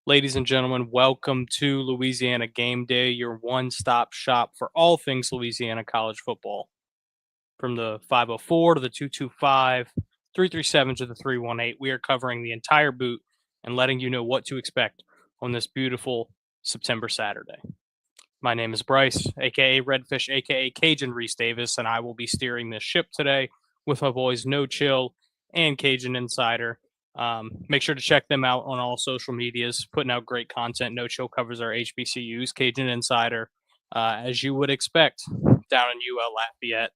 Ladies and gentlemen, welcome to Louisiana Gameday, your one-stop shop for all things Louisiana College football. From the 504 to the 225, 337 to the 318, we are covering the entire boot and letting you know what to expect on this beautiful September Saturday. My name is Bryce, aka Redfish, aka Cajun Reese Davis, and I will be steering this ship today with my boys No Chill and Cajun Insider. Make sure to check them out on all social medias, putting out great content. No Chill covers our HBCUs, Cajun Insider, as you would expect, down in UL Lafayette.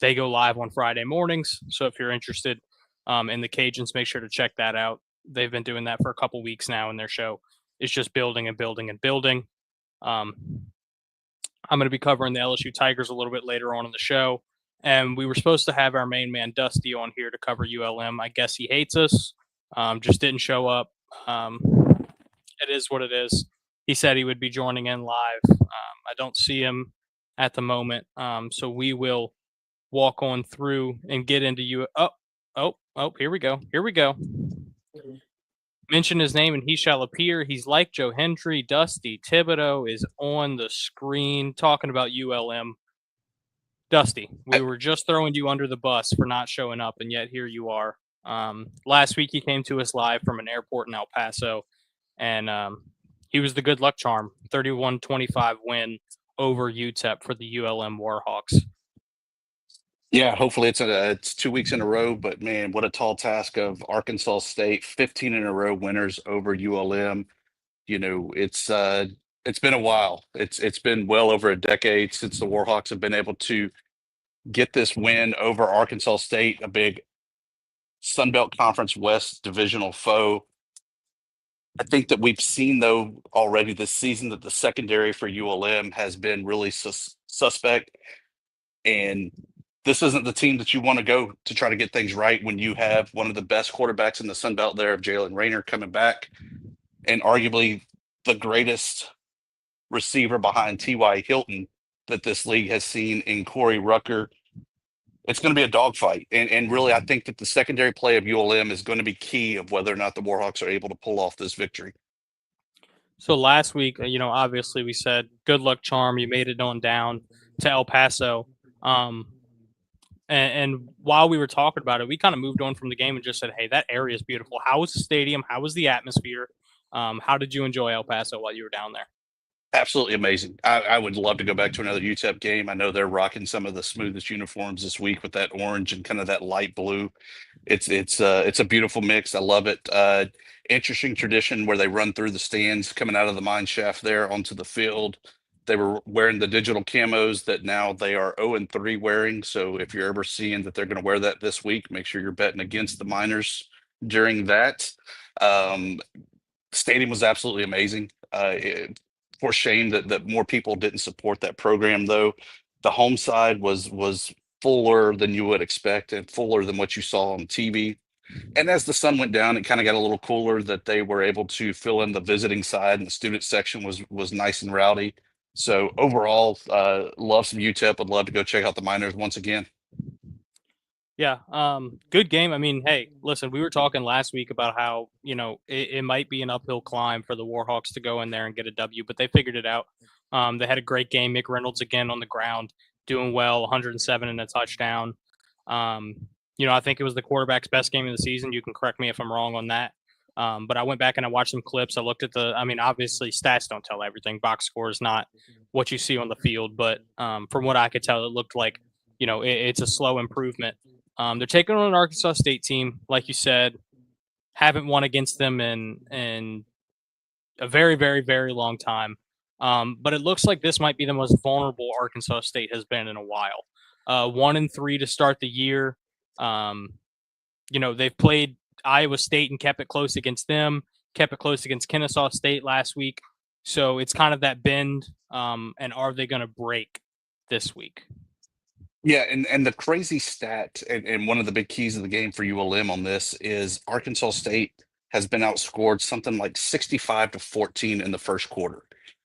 They go live on Friday mornings, so if you're interested in the Cajuns, make sure to check that out. They've been doing that for a couple weeks now, and their show is just building and building and building. Um, I'm going to be covering the LSU Tigers a little bit later on in the show. And we were supposed to have our main man, Dusty, on here to cover ULM. I guess he hates us, just didn't show up. It is what it is. He said he would be joining in live. I don't see him at the moment. So we will walk on through and get into you. Here we go. Here we go. Mention his name and he shall appear. He's like Joe Hendry. Dusty Thibodeau is on the screen talking about ULM. Dusty, we were just throwing you under the bus for not showing up, and yet here you are. Last week he came to us live from an airport in El Paso, and he was the good luck charm. 31-25 win over UTEP for the ULM Warhawks. Yeah, hopefully it's 2 weeks in a row, but man, what a tall task of Arkansas State, 15 in a row winners over ULM. You know, it's been a while. It's been well over a decade since the Warhawks have been able to get this win over Arkansas State, a big Sun Belt Conference West divisional foe. I think that we've seen though already this season that the secondary for ULM has been really suspect, and this isn't the team that you want to go to try to get things right when you have one of the best quarterbacks in the Sun Belt there of Jalen Raynor coming back, and arguably the greatest receiver behind T.Y. Hilton that this league has seen in Corey Rucker. It's going to be a dogfight. And really, I think that the secondary play of ULM is going to be key of whether or not the Warhawks are able to pull off this victory. So last week, obviously we said good luck charm. You made it on down to El Paso. And while we were talking about it, we kind of moved on from the game and just said, hey, that area is beautiful. How was the stadium? How was the atmosphere? How did you enjoy El Paso while you were down there? Absolutely amazing. I would love to go back to another UTEP game. I know they're rocking some of the smoothest uniforms this week with that orange and kind of that light blue. It's a beautiful mix. I love it. Interesting tradition where they run through the stands coming out of the mine shaft there onto the field. They were wearing the digital camos that now they are 0-3 wearing. So if you're ever seeing that they're going to wear that this week, make sure you're betting against the Miners during that. Stadium was absolutely amazing. For shame that more people didn't support that program, though. The home side was fuller than you would expect and fuller than what you saw on TV. And as the sun went down, it kind of got a little cooler that they were able to fill in the visiting side, and the student section was nice and rowdy. So overall, love some UTEP. Would love to go check out the Miners once again. Yeah, good game. I mean, hey, listen, we were talking last week about how, it might be an uphill climb for the Warhawks to go in there and get a W, but they figured it out. They had a great game. Mick Reynolds again on the ground, doing well, 107 and a touchdown. I think it was the quarterback's best game of the season. You can correct me if I'm wrong on that. But I went back and I watched some clips. I looked at obviously stats don't tell everything. Box score is not what you see on the field, but from what I could tell, it looked like, it's a slow improvement. They're taking on an Arkansas State team, like you said, haven't won against them in a very, very, very long time. But it looks like this might be the most vulnerable Arkansas State has been in a while. 1-3 to start the year. They've played Iowa State and kept it close against them, kept it close against Kennesaw State last week. So it's kind of that bend. And are they going to break this week? Yeah, and the crazy stat and one of the big keys of the game for ULM on this is Arkansas State has been outscored something like 65-14 in the first quarter.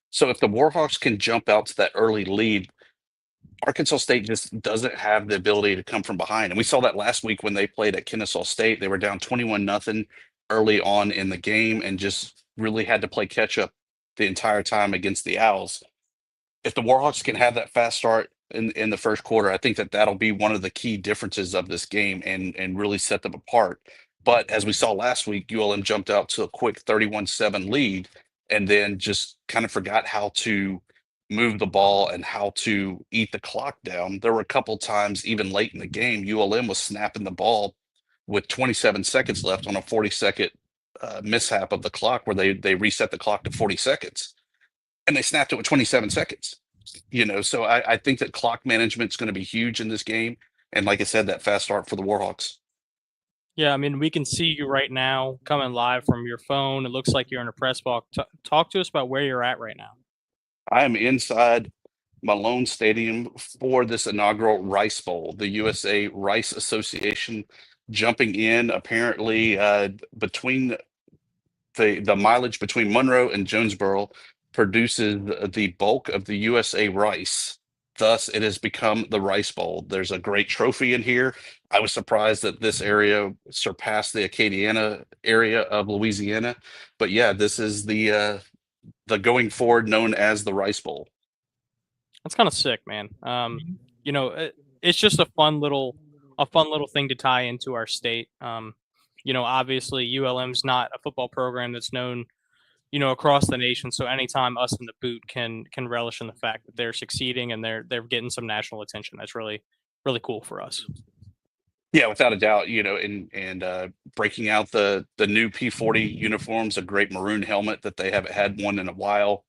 So if the Warhawks can jump out to that early lead, Arkansas State just doesn't have the ability to come from behind. And we saw that last week when they played at Kennesaw State. They were down 21-0 early on in the game and just really had to play catch up the entire time against the Owls. If the Warhawks can have that fast start in the first quarter, I think that that'll be one of the key differences of this game and really set them apart. But as we saw last week, ULM jumped out to a quick 31-7 lead and then just kind of forgot how to move the ball and how to eat the clock down. There were a couple times, even late in the game, ULM was snapping the ball with 27 seconds left on a 40-second mishap of the clock where they reset the clock to 40 seconds and they snapped it with 27 seconds. So I think that clock management is going to be huge in this game. And like I said, that fast start for the Warhawks. Yeah, I mean, we can see you right now coming live from your phone. It looks like you're in a press box. Talk to us about where you're at right now. I am inside Malone Stadium for this inaugural Rice Bowl, the USA Rice Association jumping in apparently between the mileage between Monroe and Jonesboro produces the bulk of the USA rice. Thus, it has become the Rice Bowl. There's a great trophy in here. I was surprised that this area surpassed the Acadiana area of Louisiana. But yeah, this is the going forward known as the Rice Bowl. That's kind of sick, man. It's just a fun little thing to tie into our state. Obviously ULM's not a football program that's known, across the nation. So anytime us in the boot can relish in the fact that they're succeeding and they're getting some national attention, that's really, really cool for us. Yeah, without a doubt, and breaking out the new P40 uniforms, a great maroon helmet that they haven't had one in a while,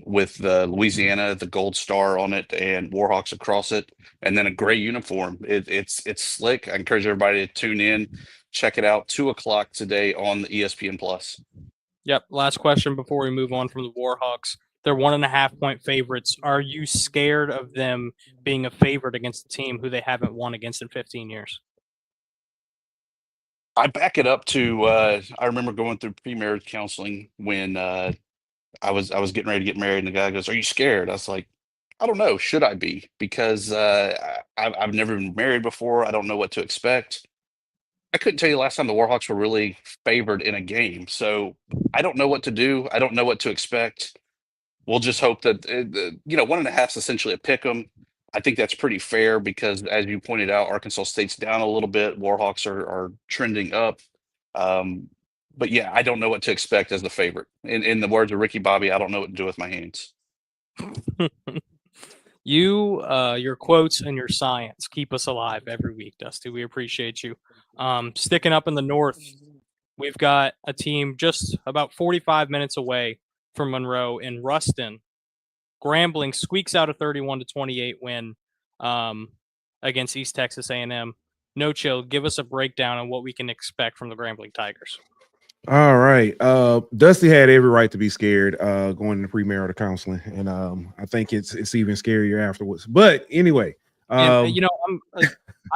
with the Louisiana, the gold star on it, and Warhawks across it, and then a gray uniform. It's slick. I encourage everybody to tune in, check it out. 2:00 today on the ESPN Plus. Yep. Last question before we move on from the Warhawks. They're 1.5-point favorites. Are you scared of them being a favorite against a team who they haven't won against in 15 years? I back it up to I remember going through pre-marriage counseling when I was getting ready to get married, and the guy goes, "Are you scared?" I was like, "I don't know. Should I be?" Because I've never been married before. I don't know what to expect. I couldn't tell you last time the Warhawks were really favored in a game, so I don't know what to do. I don't know what to expect. We'll just hope that 1.5 is essentially a pick 'em. I think that's pretty fair because, as you pointed out, Arkansas State's down a little bit. Warhawks are trending up. Um, but yeah, I don't know what to expect as the favorite. In the words of Ricky Bobby, I don't know what to do with my hands. Your quotes and your science keep us alive every week, Dusty. We appreciate you. Sticking up in the north, we've got a team just about 45 minutes away from Monroe in Ruston. Grambling squeaks out a 31-28 win against East Texas A&M. No chill. Give us a breakdown on what we can expect from the Grambling Tigers. All right. Dusty had every right to be scared going into premarital counseling, and I think it's even scarier afterwards. But anyway, I'm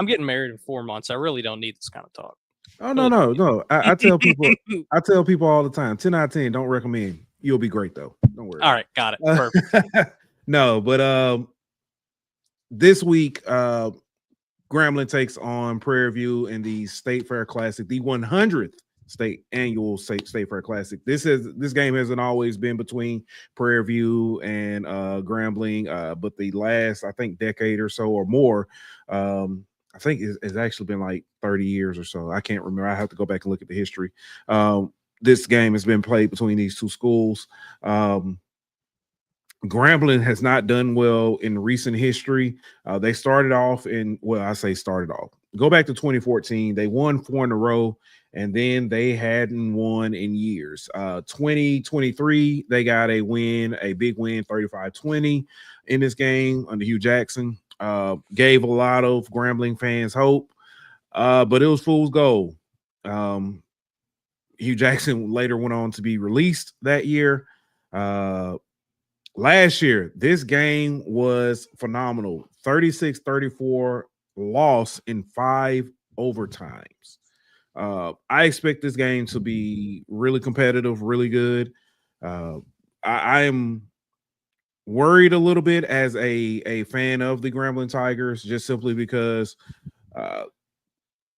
getting married in 4 months. I really don't need this kind of talk. Oh no. I tell people all the time, 10 out of 10, don't recommend. You'll be great though. Don't worry. All right, got it. Perfect. No, but this week Grambling takes on Prairie View in the State Fair Classic, the 100th annual State Fair Classic. This game hasn't always been between Prairie View and Grambling, but the last, I think, decade or so or more, I think it's actually been like 30 years or so. I can't remember. I have to go back and look at the history. This game has been played between these two schools. Grambling has not done well in recent history. They started off go back to 2014. They won 4 in a row, and then they hadn't won in years. 2023, they got a big win, 35-20 in this game under Hugh Jackson. Gave a lot of Grambling fans hope, but it was fool's gold. Hugh Jackson later went on to be released that year. Last year, this game was phenomenal. 36-34 loss in 5 overtimes. I expect this game to be really competitive, really good. I am worried a little bit as a fan of the Grambling Tigers, just simply because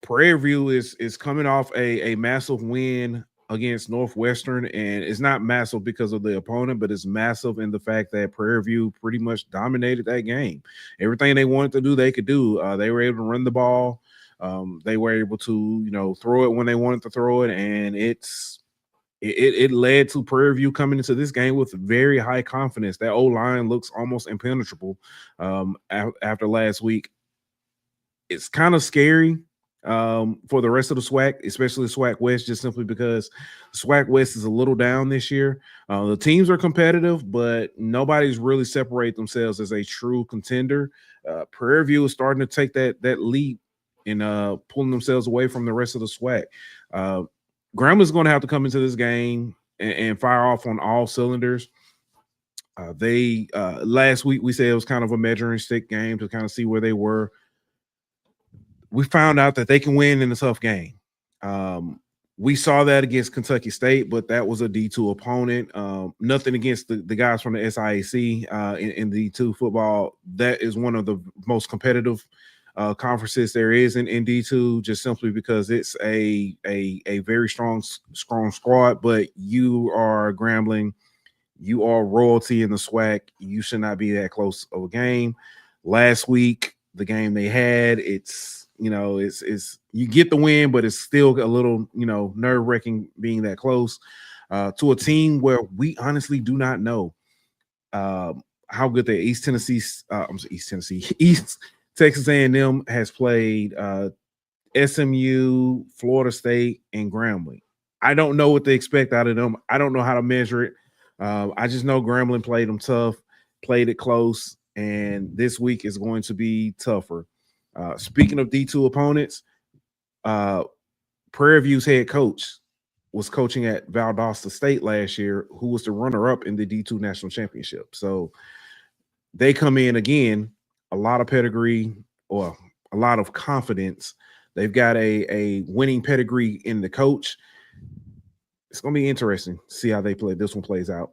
Prairie View is coming off a massive win against Northwestern, and it's not massive because of the opponent, but it's massive in the fact that Prairie View pretty much dominated that game. Everything they wanted to do, they could do. They were able to run the ball. They were able to, throw it when they wanted to throw it, and it led to Prairie View coming into this game with very high confidence. That O-line looks almost impenetrable after last week. It's kind of scary for the rest of the SWAC, especially SWAC West, just simply because SWAC West is a little down this year. The teams are competitive, but nobody's really separated themselves as a true contender. Prairie View is starting to take that leap and pulling themselves away from the rest of the SWAC. Gramblin's going to have to come into this game and fire off on all cylinders. They last week we said it was kind of a measuring stick game to kind of see where they were. We found out that they can win in a tough game. We saw that against Kentucky State, but that was a D2 opponent. Nothing against the guys from the SIAC in D2 football. That is one of the most competitive conferences there is in D2, just simply because it's a very strong squad. But you are Grambling, you are royalty in the SWAC. You should not be that close of a game. Last week, the game they had, it's you get the win, but it's still a little nerve-wracking being that close to a team where we honestly do not know how good the East Texas A&M has played SMU, Florida State, and Grambling. I don't know what to expect out of them. I don't know how to measure it. I just know Grambling played them tough, played it close, and this week is going to be tougher. Speaking of D2 opponents, Prairie View's head coach was coaching at Valdosta State last year, who was the runner-up in the D2 National Championship. So they come in again, a lot of pedigree or a lot of confidence. They've got a winning pedigree in the coach. It's going to be interesting to see how this one plays out.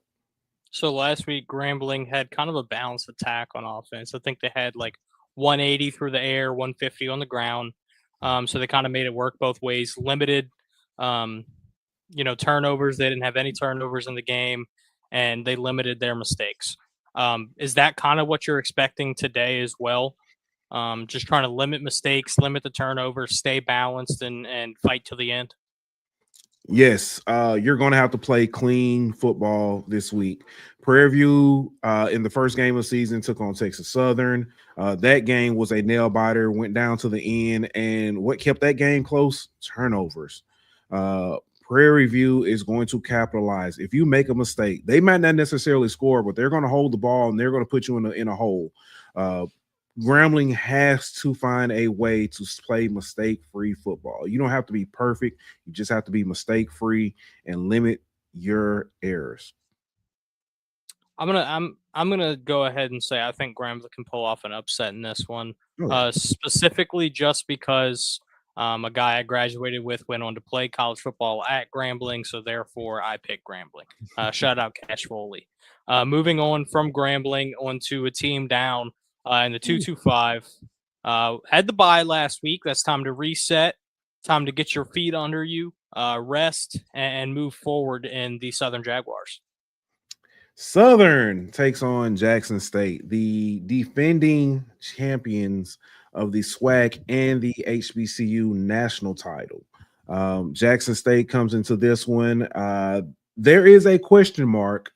So last week, Grambling had kind of a balanced attack on offense. I think they had like 180 through the air, 150 on the ground. So they kind of made it work both ways. Limited, turnovers. They didn't have any turnovers in the game, and they limited their mistakes. Is that kind of what you're expecting today as well? Just trying to limit mistakes, limit the turnovers, stay balanced, and fight to the end? Yes, you're going to have to play clean football this week. Prairie View in the first game of the season took on Texas Southern. That game was a nail biter, went down to the end, and what kept that game close? Turnovers. Prairie View is going to capitalize. If you make a mistake, they might not necessarily score, but they're going to hold the ball and they're going to put you in a hole. Grambling has to find a way to play mistake-free football. You don't have to be perfect. You just have to be mistake-free and limit your errors. I'm gonna go ahead and say I think Grambling can pull off an upset in this one, specifically just because a guy I graduated with went on to play college football at Grambling, so therefore I picked Grambling. Shout out Cash Foley. Moving on from Grambling onto a team down in the 225. Had the bye last week. That's time to reset, time to get your feet under you, rest, and move forward in the Southern Jaguars. Southern takes on Jackson State, the defending champions of the SWAC and the HBCU national title. Jackson State comes into this one. There is a question mark.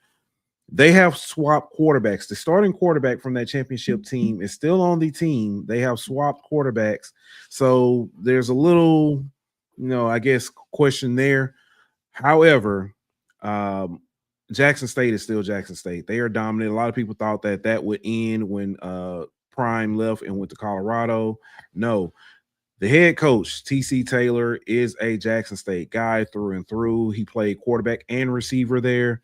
They have swapped quarterbacks. The starting quarterback from that championship team is still on the team. They have swapped quarterbacks. So there's a little, I guess, question there. However, Jackson State is still Jackson State. They are dominant. A lot of people thought that would end when Prime left and went to Colorado. No. The head coach, TC Taylor, is a Jackson State guy through and through. He played quarterback and receiver there.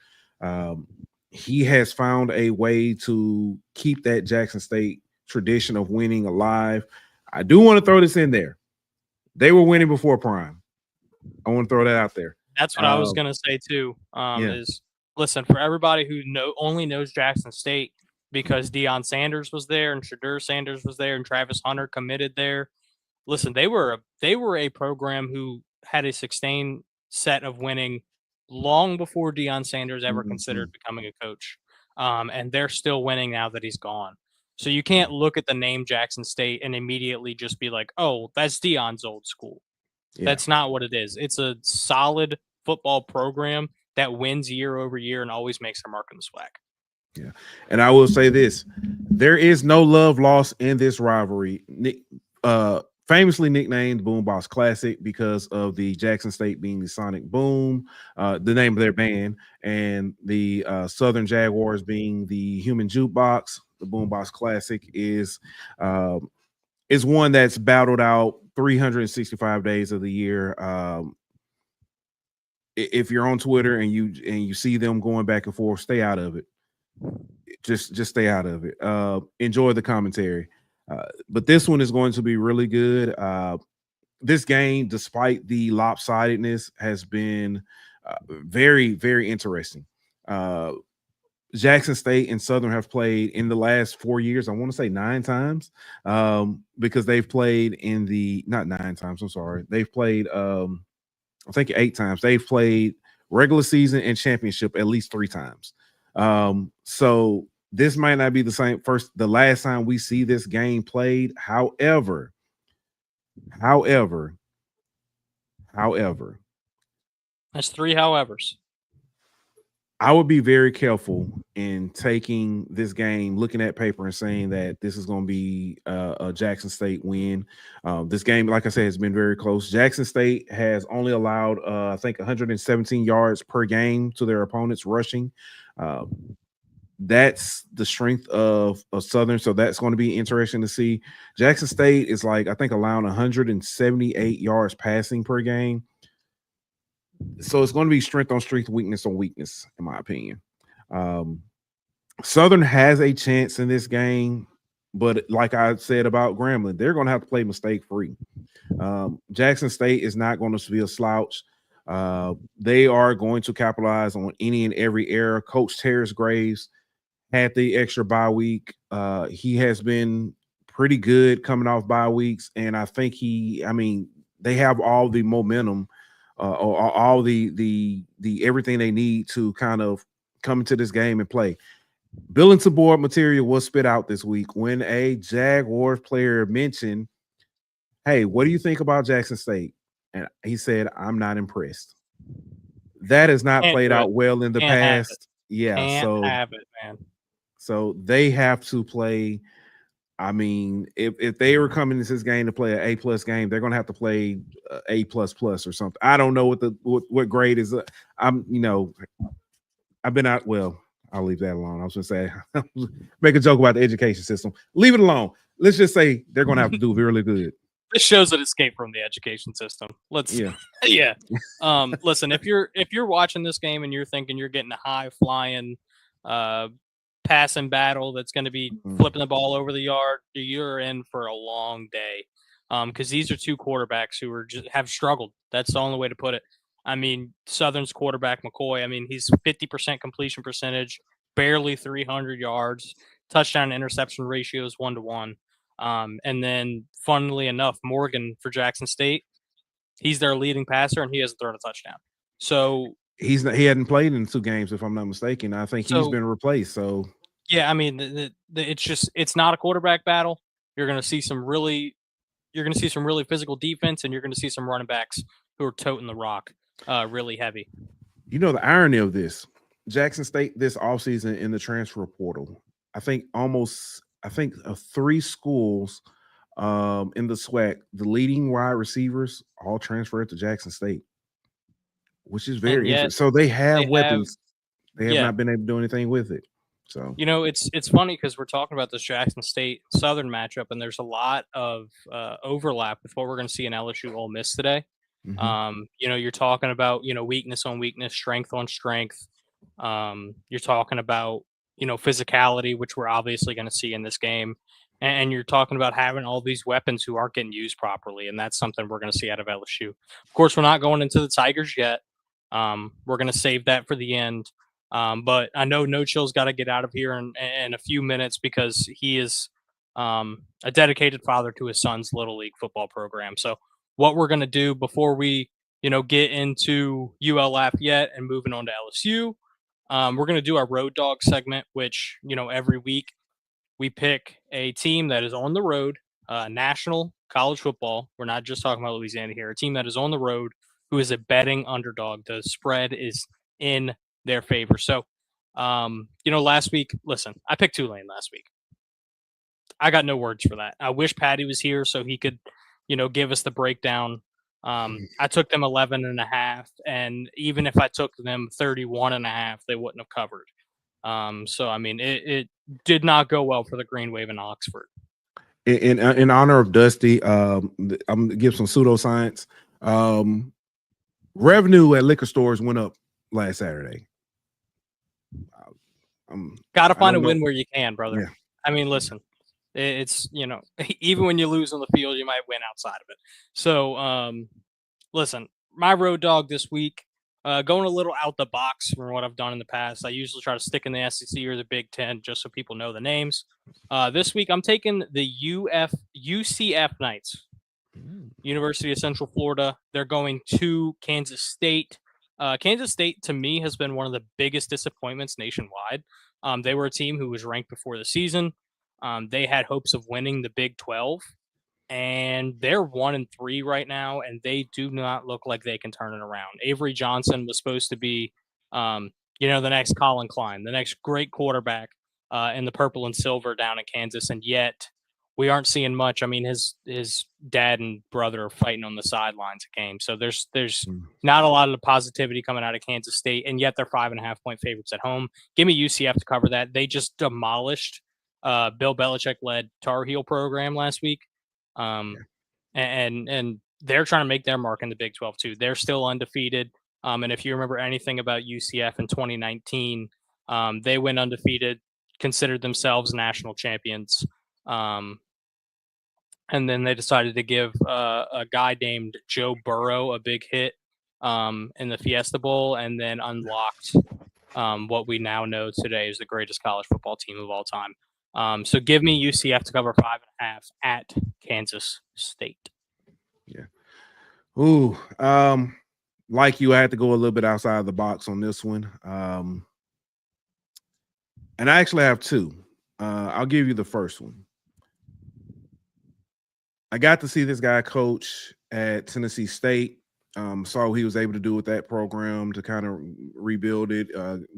He has found a way to keep that Jackson State tradition of winning alive. I do want to throw this in there. They were winning before Prime. I want to throw that out there. That's what I was going to say too. Is listen, for everybody who only knows Jackson State because Deion Sanders was there and Shadur Sanders was there and Travis Hunter committed there. Listen, they were a program who had a sustained set of winning long before Deion Sanders ever considered becoming a coach. And they're still winning now that he's gone. So you can't look at the name Jackson State and immediately just be like, oh, that's Deion's old school. Yeah. That's not what it is. It's a solid football program that wins year over year and always makes their mark in the swag. Yeah. And I will say this, there is no love lost in this rivalry. Famously nicknamed Boom Boss Classic because of the Jackson State being the Sonic Boom, the name of their band, and the Southern Jaguars being the Human Jukebox. The Boom Boss Classic is one that's battled out 365 days of the year. If you're on Twitter and you see them going back and forth, stay out of it. Just stay out of it. Enjoy the commentary. But this one is going to be really good. This game, despite the lopsidedness, has been very, very interesting. Jackson State and Southern have played in the last 4 years. I want to say 9 times because they've played not 9 times. I'm sorry. They've played, I think 8 times. They've played regular season and championship at least 3 times. So this might not be the last time we see this game played. However, that's 3 howevers. I would be very careful in taking this game, looking at paper and saying that this is going to be a Jackson State win. This game, like I said, has been very close. Jackson State has only allowed, I think, 117 yards per game to their opponents rushing. That's the strength of Southern, so that's going to be interesting to see. Jackson State is I think allowing 178 yards passing per game. So it's going to be strength on strength, weakness on weakness, in my opinion. Southern has a chance in this game, but like I said about Grambling, they're going to have to play mistake-free. Jackson State is not going to be a slouch. They are going to capitalize on any and every error. Coach Terrace Graves had the extra bye week. He has been pretty good coming off bye weeks, and I think they have all the momentum, or all the everything they need to kind of come into this game and play. Bulletin board material was spit out this week when a Jaguars player mentioned, "Hey, what do you think about Jackson State?" And he said, "I'm not impressed." That has not played out well in the past. Yeah, Can't have it, man. So they have to play. I mean, if they were coming into this game to play an A+ game, they're going to have to play A++ or something. I don't know what grade is. I've been out. Well, I'll leave that alone. I was going to say, make a joke about the education system. Leave it alone. Let's just say they're going to have to do really good. This shows an escape from the education system. Yeah. Listen, if you're watching this game and you're thinking you're getting a high flying passing battle that's going to be flipping the ball over the yard, you're in for a long day. Because these are 2 quarterbacks who have struggled. That's the only way to put it. I mean, Southern's quarterback McCoy. I mean, he's 50% completion percentage, barely 300 yards, touchdown to interception ratio is 1-to-1. And then, funnily enough, Morgan for Jackson State, he's their leading passer, and he hasn't thrown a touchdown. So he hadn't played in 2 games, if I'm not mistaken. I think he's been replaced. So yeah, I mean, it's not a quarterback battle. You're going to see some really physical defense, and you're going to see some running backs who are toting the rock really heavy. You know the irony of this: Jackson State this offseason in the transfer portal, I think of 3 schools in the SWAC, the leading wide receivers all transferred to Jackson State, which is very interesting. So they have weapons. They have not been able to do anything with it. So it's funny because we're talking about this Jackson State Southern matchup, and there's a lot of overlap with what we're going to see in LSU Ole Miss today. You're talking about weakness on weakness, strength on strength. You're talking about physicality, which we're obviously going to see in this game, and you're talking about having all these weapons who aren't getting used properly, and that's something we're going to see out of LSU. Of course, we're not going into the Tigers yet. We're going to save that for the end. But I know No Chill's got to get out of here in a few minutes because he is a dedicated father to his son's Little League football program. So what we're going to do before we get into UL Lafayette and moving on to LSU. We're going to do our road dog segment, which, every week we pick a team that is on the road, national college football. We're not just talking about Louisiana here. A team that is on the road who is a betting underdog. The spread is in their favor. So, last week, listen, I picked Tulane last week. I got no words for that. I wish Patty was here so he could, give us the breakdown. I took them 11.5, and even if I took them 31.5, they wouldn't have covered. So I mean, it did not go well for the Green Wave in Oxford. In honor of Dusty, I'm gonna give some pseudoscience. Revenue at liquor stores went up last Saturday. Got to find a win where you can, brother. Yeah. I mean, listen, it's even when you lose on the field, you might win outside of it. So, listen, my road dog this week, going a little out the box from what I've done in the past. I usually try to stick in the SEC or the Big Ten just so people know the names. This week, I'm taking the UCF Knights, University of Central Florida. They're going to Kansas State. Kansas State, to me, has been one of the biggest disappointments nationwide. They were a team who was ranked before the season. They had hopes of winning the Big 12, and they're 1-3 right now, and they do not look like they can turn it around. Avery Johnson was supposed to be, the next Colin Klein, the next great quarterback in the purple and silver down in Kansas, and yet we aren't seeing much. I mean, his dad and brother are fighting on the sidelines of games, so there's not a lot of positivity coming out of Kansas State, and yet they're 5.5-point favorites at home. Give me UCF to cover that. They just demolished Bill Belichick-led Tar Heel program last week. And they're trying to make their mark in the Big 12 too. They're still undefeated. And if you remember anything about UCF in 2019, they went undefeated, considered themselves national champions. And then they decided to give a guy named Joe Burrow a big hit in the Fiesta Bowl, and then unlocked what we now know today is the greatest college football team of all time. So give me UCF to cover 5.5 at Kansas State. Yeah. Ooh. Like you, I had to go a little bit outside the box on this one. And I actually have two. I'll give you the first one. I got to see this guy coach at Tennessee State. Saw what he was able to do with that program to kind of rebuild it,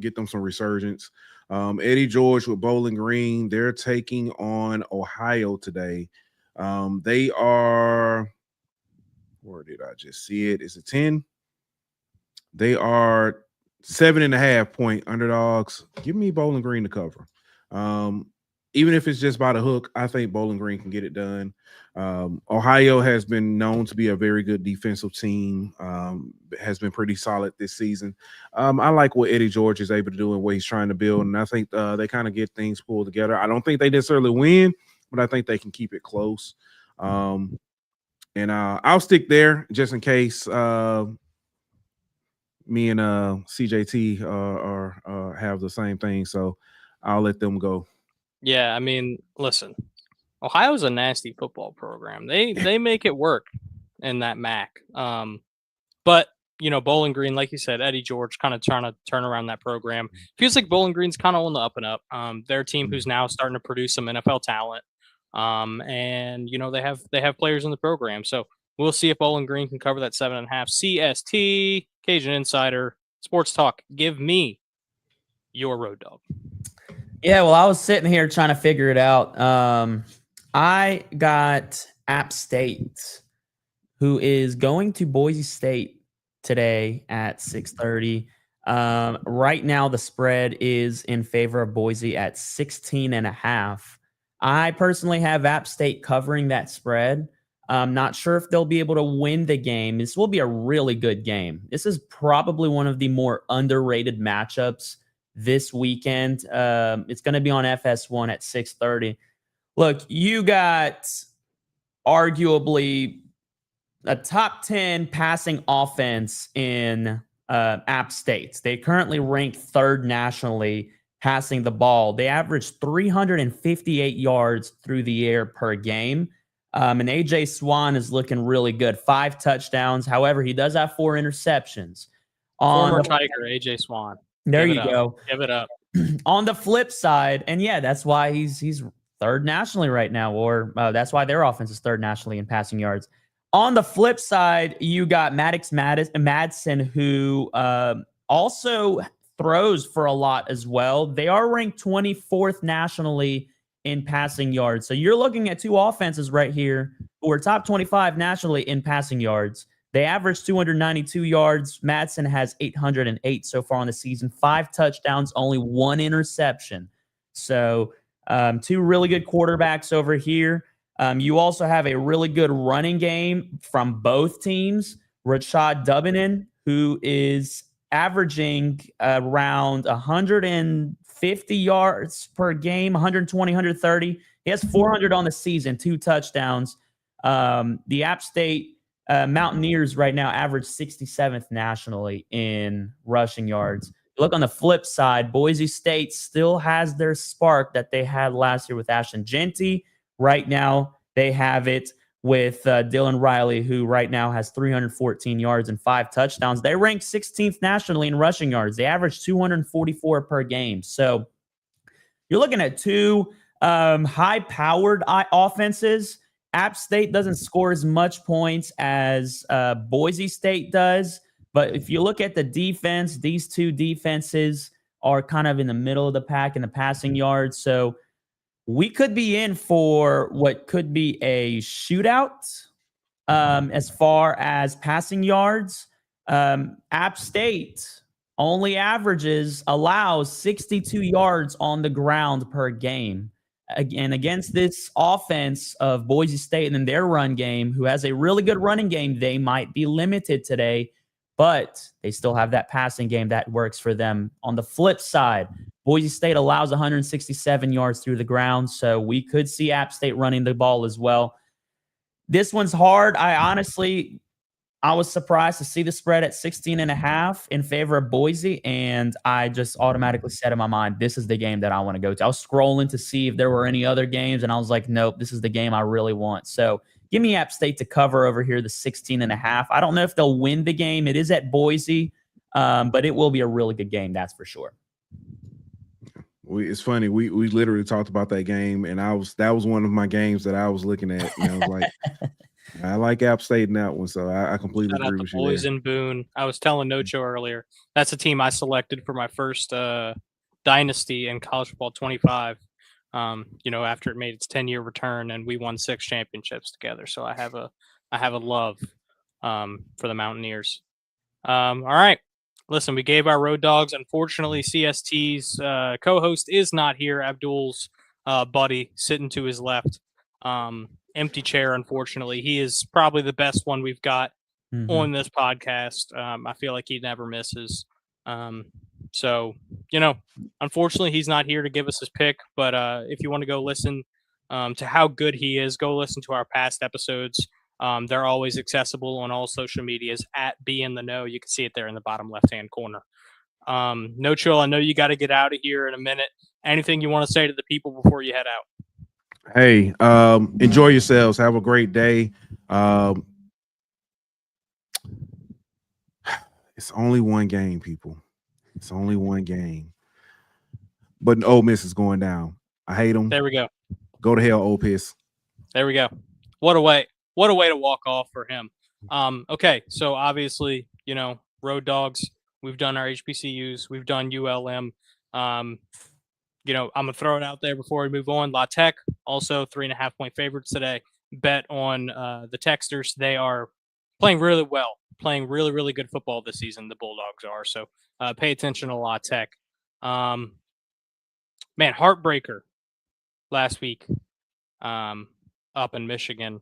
get them some resurgence. Eddie George with Bowling Green, they're taking on Ohio today. They are, where did I just see it? Is it 10? They are 7.5-point underdogs. Give me Bowling Green to cover. Even if it's just by the hook, I think Bowling Green can get it done. Ohio has been known to be a very good defensive team, has been pretty solid this season. I like what Eddie George is able to do and what he's trying to build, and I think they kind of get things pulled together. I don't think they necessarily win, but I think they can keep it close. And I'll stick there just in case me and CJT have the same thing, so I'll let them go. Yeah, I mean, listen, Ohio's a nasty football program. They make it work in that MAC. But Bowling Green, like you said, Eddie George kind of trying to turn around that program. Feels like Bowling Green's kind of on the up and up. They're a team who's now starting to produce some NFL talent. And they have players in the program. So we'll see if Bowling Green can cover that 7.5. CST, Cajun Insider, Sports Talk. Give me your road dog. Yeah, well, I was sitting here trying to figure it out. I got App State, who is going to Boise State today at 6:30. Right now, the spread is in favor of Boise at 16.5. I personally have App State covering that spread. I'm not sure if they'll be able to win the game. This will be a really good game. This is probably one of the more underrated matchups this weekend. It's going to be on FS1 at 6:30. Look, you got arguably a top 10 passing offense in App State. They currently rank third nationally passing the ball. They average 358 yards through the air per game. And AJ Swan is looking really good. 5 touchdowns. However, he does have 4 interceptions. Former Tiger, AJ Swan. There Give you it up. go. Give it up. On the flip side, and yeah, that's why he's third nationally right now, or that's why their offense is third nationally in passing yards. On the flip side, you got Maddox Madsen, who also throws for a lot as well. They are ranked 24th nationally in passing yards. So you're looking at 2 offenses right here who are top 25 nationally in passing yards. They average 292 yards. Madsen has 808 so far on the season, 5 touchdowns, only 1 interception. So 2 really good quarterbacks over here. You also have a really good running game from both teams. Rashad Dubinin, who is averaging around 150 yards per game, 120, 130. He has 400 on the season, 2 touchdowns. The App State Mountaineers right now average 67th nationally in rushing yards. Look on the flip side, Boise State still has their spark that they had last year with Ashton Genty. Right now, they have it with Dylan Riley, who right now has 314 yards and 5 touchdowns. They rank 16th nationally in rushing yards. They average 244 per game. So you're looking at 2 high-powered offenses. App State doesn't score as much points as Boise State does. But if you look at the defense, these 2 defenses are kind of in the middle of the pack in the passing yards. So we could be in for what could be a shootout as far as passing yards. App State only allows 62 yards on the ground per game. Again, against this offense of Boise State and then their run game, who has a really good running game, they might be limited today, but they still have that passing game that works for them. On the flip side, Boise State allows 167 yards through the ground, so we could see App State running the ball as well. This one's hard. I was surprised to see the spread at 16.5 in favor of Boise, and I just automatically said in my mind, this is the game that I want to go to. I was scrolling to see if there were any other games, and I was like, nope, this is the game I really want. So give me App State to cover over here, the 16.5. I don't know if they'll win the game. It is at Boise, but it will be a really good game, that's for sure. It's funny. We literally talked about that game, and that was one of my games that I was looking at, and I was like, I like App State in that one, so I completely agree with you. Boys in Boone. I was telling Nocho earlier. That's a team I selected for my first dynasty in college football 25. After it made its 10-year return, and we won 6 championships together. So I have a love for the Mountaineers. All right. Listen, we gave our road dogs. Unfortunately, CST's co-host is not here. Abdul's buddy sitting to his left. Empty chair, unfortunately. He is probably the best one we've got on this podcast. I feel like he never misses. Unfortunately, he's not here to give us his pick. But if you want to go listen to how good he is, go listen to our past episodes. They're always accessible on all social medias at Be in the Know. You can see it there in the bottom left-hand corner. No Chill, I know you got to get out of here in a minute. Anything you want to say to the people before you head out? Hey, enjoy yourselves. Have a great day. It's only one game, people. It's only one game. But Ole Miss is going down. I hate them. There we go. Go to hell, Ole Miss. There we go. What a way to walk off for him. Okay, so obviously, road dogs. We've done our HBCUs. We've done ULM. I'm going to throw it out there before we move on. La Tech, also 3.5-point favorites today. Bet on the Texters. They are playing really well, playing really, really good football this season. The Bulldogs are. So pay attention to La Tech. Heartbreaker last week up in Michigan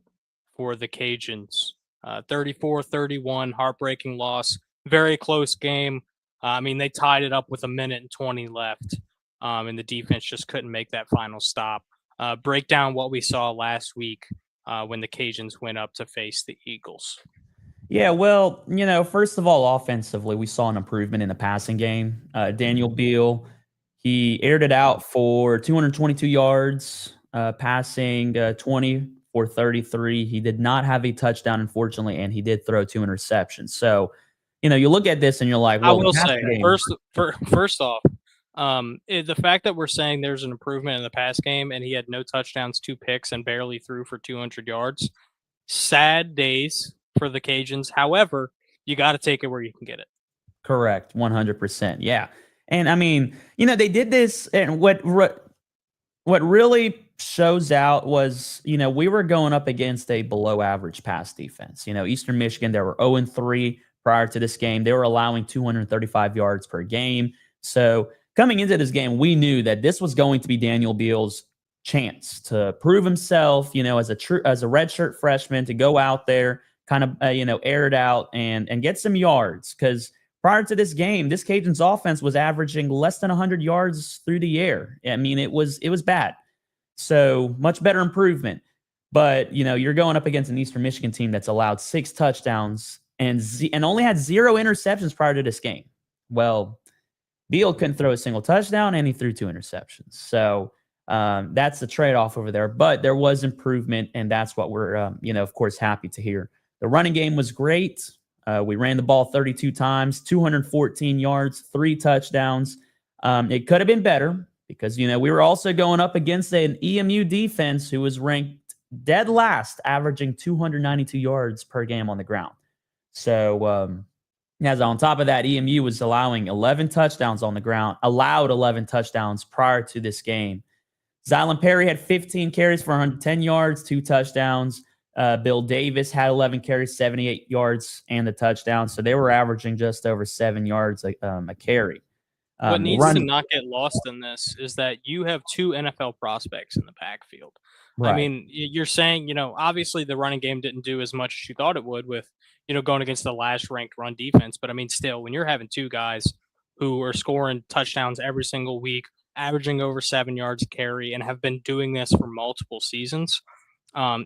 for the Cajuns. 34-31, heartbreaking loss. Very close game. They tied it up with 1:20 left. And the defense just couldn't make that final stop. Break down what we saw last week when the Cajuns went up to face the Eagles. Yeah, well, first of all, offensively, we saw an improvement in the passing game. Daniel Beal, he aired it out for 222 yards, passing 20 for 33. He did not have a touchdown, unfortunately, and he did throw 2 interceptions. So, you look at this and you're like, well, I will say, first off, the fact that we're saying there's an improvement in the pass game and he had no touchdowns, 2 picks, and barely threw for 200 yards, sad days for the Cajuns. However, you got to take it where you can get it. Correct. 100%. Yeah. And I mean, they did this, and what really shows out was, we were going up against a below average pass defense. Eastern Michigan, they were 0-3 prior to this game. They were allowing 235 yards per game. So coming into this game, we knew that this was going to be Daniel Beal's chance to prove himself, as a redshirt freshman, to go out there, kind of, air it out and get some yards. Because prior to this game, this Cajuns offense was averaging less than 100 yards through the air. I mean, it was bad. So much better improvement. But, you're going up against an Eastern Michigan team that's allowed 6 touchdowns and only had 0 interceptions prior to this game. Well, Beal couldn't throw a single touchdown, and he threw 2 interceptions. So that's the trade-off over there. But there was improvement, and that's what we're, of course, happy to hear. The running game was great. We ran the ball 32 times, 214 yards, 3 touchdowns. It could have been better because, we were also going up against an EMU defense who was ranked dead last, averaging 292 yards per game on the ground. So, as on top of that, EMU was allowing 11 touchdowns on the ground, allowed 11 touchdowns prior to this game. Zylan Perry had 15 carries for 110 yards, 2 touchdowns. Bill Davis had 11 carries, 78 yards, and the touchdown. So they were averaging just over 7 yards a carry. What needs to not get lost in this is that you have 2 NFL prospects in the backfield. Right. I mean, you're saying, obviously the running game didn't do as much as you thought it would with, going against the last ranked run defense. But I mean, still, when you're having 2 guys who are scoring touchdowns every single week, averaging over 7 yards a carry, and have been doing this for multiple seasons,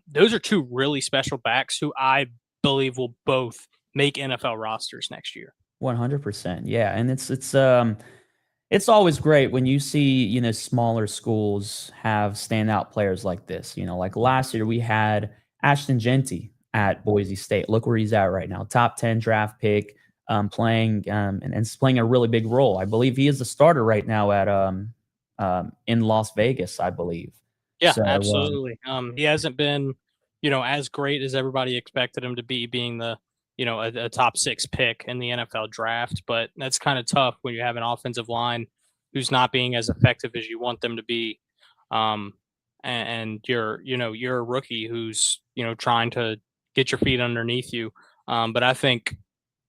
those are 2 really special backs who I believe will both make NFL rosters next year. 100%. Yeah. And it's always great when you see, smaller schools have standout players like this. Like last year we had Ashton Genty at Boise State. Look where he's at right now. Top 10 draft pick, playing and playing a really big role. I believe he is the starter right now at in Las Vegas, I believe. Yeah, so, absolutely. He hasn't been, as great as everybody expected him to be, being the, a top 6 pick in the NFL draft. But that's kind of tough when you have an offensive line who's not being as effective as you want them to be. And you're a rookie who's, trying to get your feet underneath you. But I think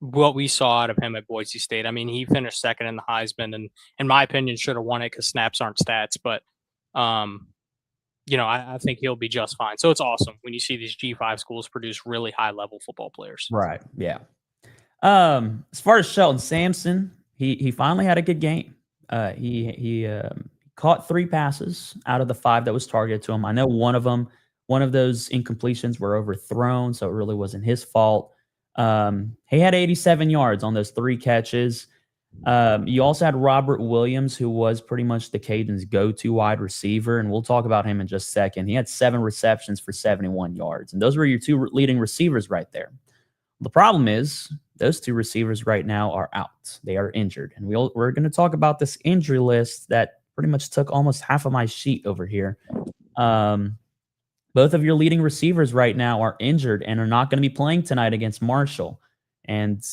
what we saw out of him at Boise State, I mean, he finished second in the Heisman, and in my opinion, should have won it because snaps aren't stats. But, I think he'll be just fine. So it's awesome when you see these G5 schools produce really high-level football players. Right, yeah. As far as Shelton Sampson, he finally had a good game. He caught 3 passes out of the 5 that was targeted to him. I know one of those incompletions were overthrown, so it really wasn't his fault. He had 87 yards on those 3 catches. You also had Robert Williams, who was pretty much the Cajuns' go-to wide receiver, and we'll talk about him in just a second. He had 7 receptions for 71 yards, and those were your 2 leading receivers right there. The problem is those 2 receivers right now are out. They are injured, and we're going to talk about this injury list that pretty much took almost half of my sheet over here. Both of your leading receivers right now are injured and are not going to be playing tonight against Marshall. And,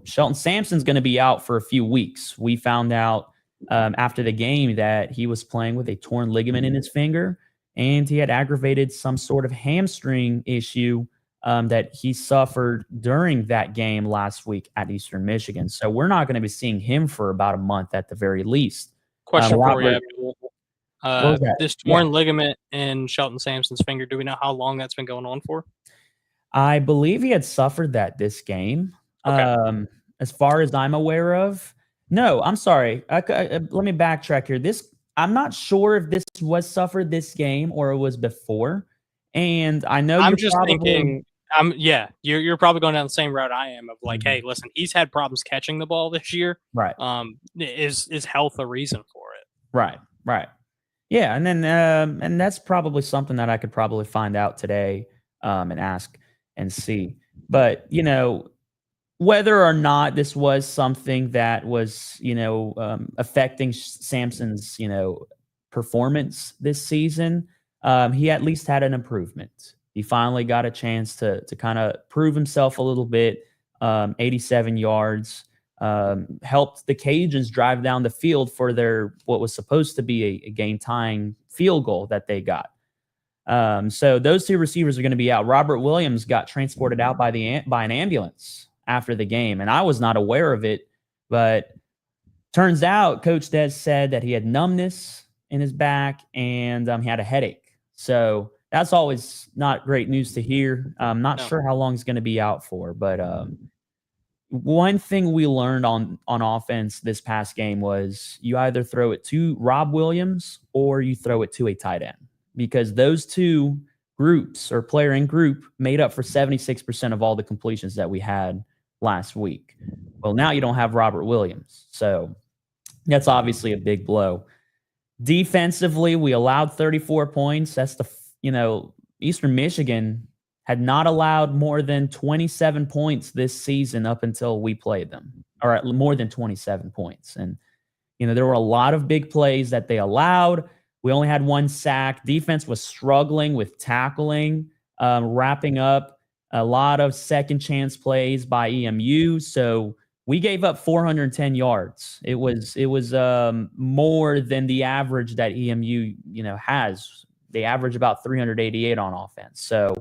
Shelton Sampson's going to be out for a few weeks. We found out after the game that he was playing with a torn ligament in his finger, and he had aggravated some sort of hamstring issue that he suffered during that game last week at Eastern Michigan. So we're not going to be seeing him for about a month at the very least. Question for you, Abdul. This torn ligament in Shelton Sampson's finger, do we know how long that's been going on for? I believe he had suffered that this game. Okay. As far as I'm aware of. No, I'm sorry. Let me backtrack here. I'm not sure if this was suffered this game or it was before. And I know I'm just thinking. You're probably going down the same route I am of like, hey, listen, he's had problems catching the ball this year. Right. Is health a reason for it? Right. Yeah, and then and that's probably something that I could probably find out today and ask and see. But whether or not this was something that was affecting Samson's performance this season, he at least had an improvement. He finally got a chance to kind of prove himself a little bit. 87 yards. Helped the Cajuns drive down the field for their what was supposed to be a game-tying field goal that they got. So those two receivers are going to be out. Robert Williams got transported out by an ambulance after the game, and I was not aware of it, but turns out Coach Des said that he had numbness in his back and he had a headache. So that's always not great news to hear. I'm not sure how long he's going to be out for, but one thing we learned on offense this past game was you either throw it to Rob Williams or you throw it to a tight end, because those two groups or player in group made up for 76% of all the completions that we had last week. Well, now you don't have Robert Williams. So that's obviously a big blow. Defensively, we allowed 34 points. That's Eastern Michigan had not allowed more than 27 points this season up until we played them, or more than 27 points. And, there were a lot of big plays that they allowed. We only had one sack. Defense was struggling with tackling, wrapping up a lot of second chance plays by EMU. So we gave up 410 yards. It was more than the average that EMU, has. They average about 388 on offense. So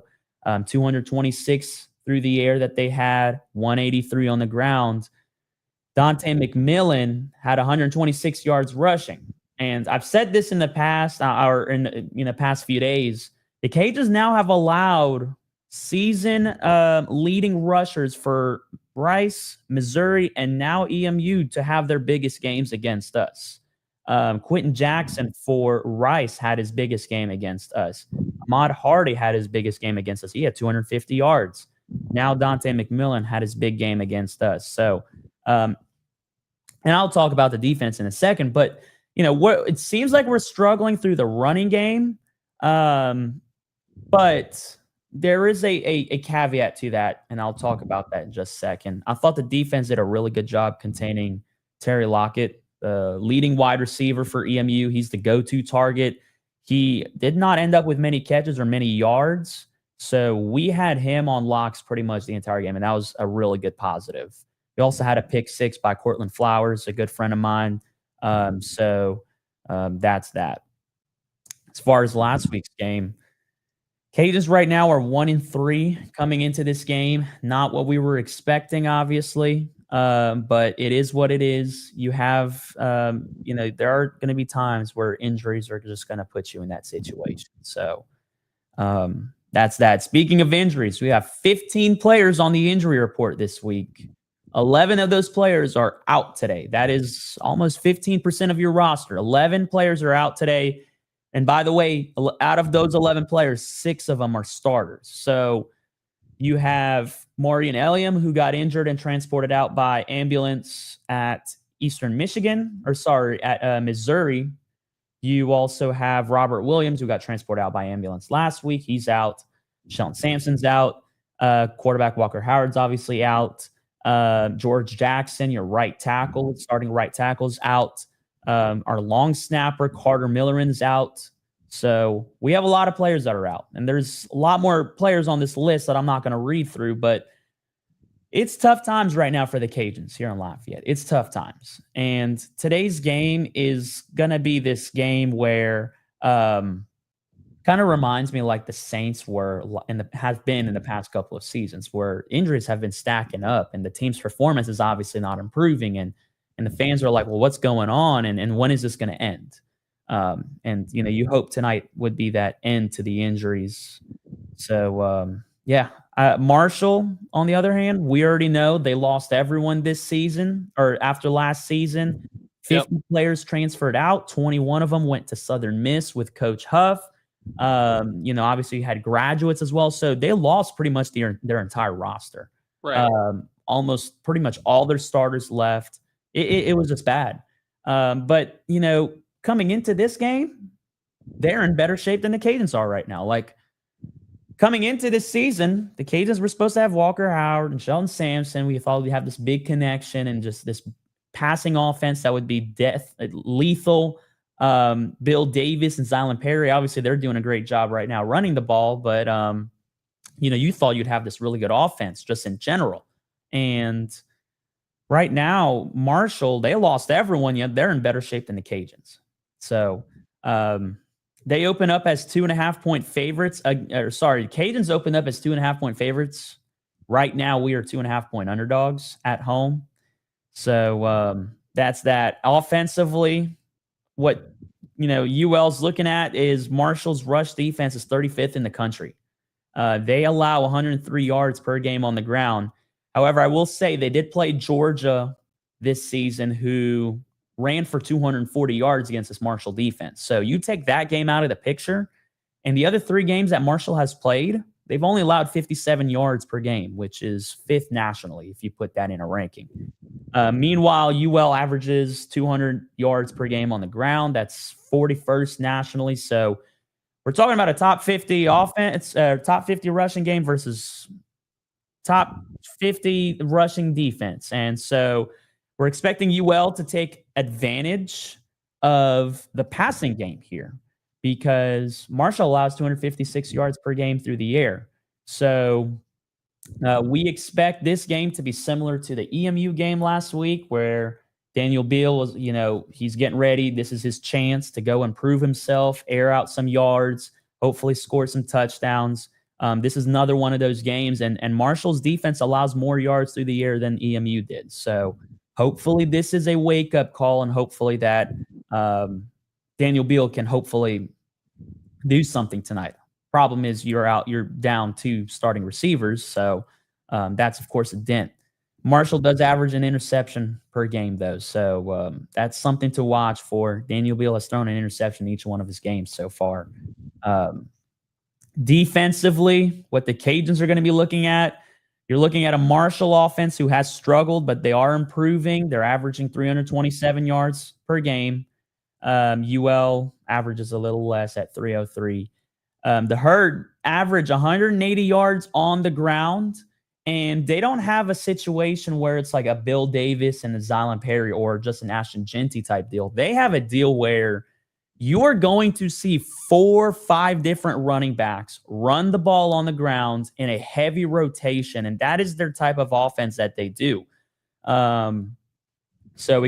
226 through the air that they had, 183 on the ground. Dante McMillan had 126 yards rushing. And I've said this in the past, or in the past few days, the Cajuns now have allowed season leading rushers for Rice, Missouri, and now EMU to have their biggest games against us. Quentin Jackson for Rice had his biggest game against us. Ahmad Hardy had his biggest game against us. He had 250 yards. Now Dante McMillan had his big game against us. So, and I'll talk about the defense in a second, but it seems like we're struggling through the running game. But there is a caveat to that, and I'll talk about that in just a second. I thought the defense did a really good job containing Terry Lockett, the leading wide receiver for EMU. He's the go-to target. He did not end up with many catches or many yards, so we had him on locks pretty much the entire game, and that was a really good positive. We also had a pick six by Cortland Flowers, a good friend of mine. So that's that. As far as last week's game, Cajuns right now are 1-3 coming into this game. Not what we were expecting, obviously, but it is what it is. You have, there are going to be times where injuries are just going to put you in that situation. So that's that. Speaking of injuries, we have 15 players on the injury report this week. 11 of those players are out today. That is almost 15% of your roster. 11 players are out today. And by the way, out of those 11 players, 6 of them are starters. So you have Maureen Elliam, who got injured and transported out by ambulance at Missouri. You also have Robert Williams, who got transported out by ambulance last week. He's out. Shelton Sampson's out. Quarterback Walker Howard's obviously out. George Jackson, your right tackle, starting right tackle's out. Our long snapper, Carter Milleran's out. So we have a lot of players that are out. And there's a lot more players on this list that I'm not going to read through, but it's tough times right now for the Cajuns here in Lafayette. It's tough times. And today's game is going to be this game where kind of reminds me like the Saints were have been in the past couple of seasons, where injuries have been stacking up and the team's performance is obviously not improving. And the fans are like, well, what's going on? And when is this going to end? And you hope tonight would be that end to the injuries. So, Marshall, on the other hand, we already know they lost everyone this season or after last season. 50 players transferred out. 21 of them went to Southern Miss with Coach Huff. Obviously you had graduates as well. So they lost pretty much their entire roster. Right. Almost pretty much all their starters left. It was just bad. But coming into this game, they're in better shape than the Cajuns are right now. Like, coming into this season, the Cajuns were supposed to have Walker Howard and Sheldon Sampson. We thought we'd have this big connection and just this passing offense that would be lethal. Bill Davis and Zylan Perry, obviously, they're doing a great job right now running the ball, but you thought you'd have this really good offense just in general. And right now, Marshall, they lost everyone, yet they're in better shape than the Cajuns. So they open up as 2.5-point favorites. Cajuns opened up as 2.5-point favorites. Right now, we are 2.5-point underdogs at home. So that's that. Offensively, what UL's looking at is Marshall's rush defense is 35th in the country. They allow 103 yards per game on the ground. However, I will say they did play Georgia this season, who ran for 240 yards against this Marshall defense. So you take that game out of the picture, and the other 3 games that Marshall has played, they've only allowed 57 yards per game, which is 5th nationally if you put that in a ranking. Meanwhile, UL averages 200 yards per game on the ground. That's 41st nationally. So we're talking about a top 50 offense, top 50 rushing game versus top 50 rushing defense. And so we're expecting UL to take advantage of the passing game here, because Marshall allows 256 yards per game through the air. So we expect this game to be similar to the EMU game last week, where Daniel Beal was, he's getting ready. This is his chance to go and prove himself, air out some yards, hopefully score some touchdowns. This is another one of those games, and Marshall's defense allows more yards through the air than EMU did. So hopefully this is a wake-up call, and hopefully that Daniel Beal can hopefully do something tonight. Problem is you're down 2 starting receivers, so that's, of course, a dent. Marshall does average an interception per game, though, so that's something to watch for. Daniel Beal has thrown an interception in each one of his games so far. Defensively, what the Cajuns are going to be looking at, you're looking at a Marshall offense who has struggled, but they are improving. They're averaging 327 yards per game. UL averages a little less at 303. The Herd average 180 yards on the ground, and they don't have a situation where it's like a Bill Davis and a Zylan Perry or just an Ashton Genty type deal. They have a deal where you're going to see 4 or 5 different running backs run the ball on the ground in a heavy rotation, and that is their type of offense that they do. So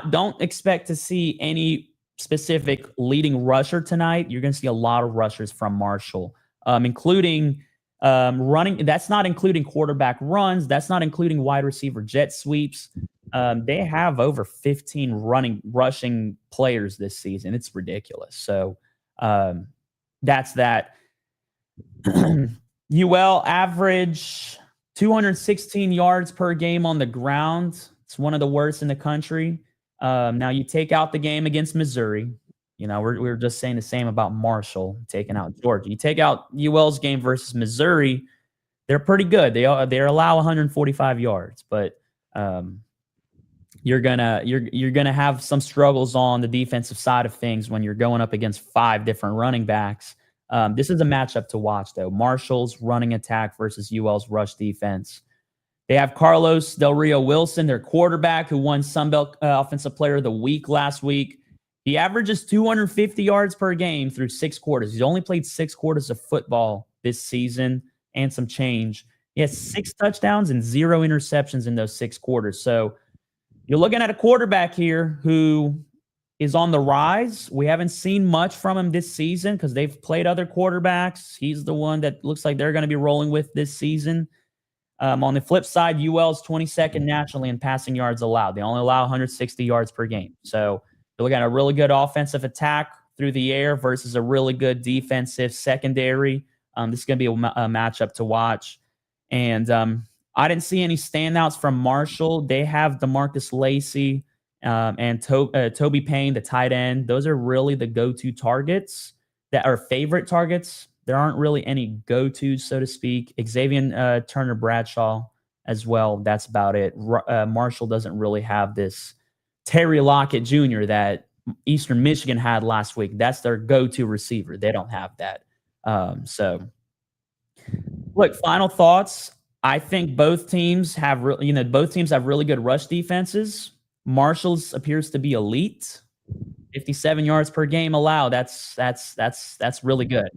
don't expect to see any specific leading rusher tonight. You're going to see a lot of rushers from Marshall, including running. That's not including quarterback runs. That's not including wide receiver jet sweeps. They have over 15 rushing players this season. It's ridiculous. So that's that. UL average 216 yards per game on the ground. It's one of the worst in the country. Now you take out the game against Missouri. We're just saying the same about Marshall taking out Georgia. You take out UL's game versus Missouri, they're pretty good. They allow 145 yards, but you're gonna have some struggles on the defensive side of things when you're going up against 5 different running backs. This is a matchup to watch, though. Marshall's running attack versus UL's rush defense. They have Carlos Del Rio Wilson, their quarterback, who won Sunbelt Offensive Player of the Week last week. He averages 250 yards per game through 6 quarters. He's only played 6 quarters of football this season and some change. He has 6 touchdowns and 0 interceptions in those 6 quarters. So you're looking at a quarterback here who is on the rise. We haven't seen much from him this season because they've played other quarterbacks. He's the one that looks like they're going to be rolling with this season. On the flip side, UL's 22nd nationally in passing yards allowed. They only allow 160 yards per game. So you're looking at a really good offensive attack through the air versus a really good defensive secondary. This is going to be a matchup to watch. And I didn't see any standouts from Marshall. They have DeMarcus Lacey and Toby Payne, the tight end. Those are really the go-to targets that are favorite targets. There aren't really any go-tos, so to speak. Xavier Turner Bradshaw as well. That's about it. Marshall doesn't really have this Terry Lockett Jr. that Eastern Michigan had last week. That's their go-to receiver. They don't have that. So, look, final thoughts. I think both teams have both teams have really good rush defenses. Marshall's appears to be elite. 57 yards per game allowed. That's really good.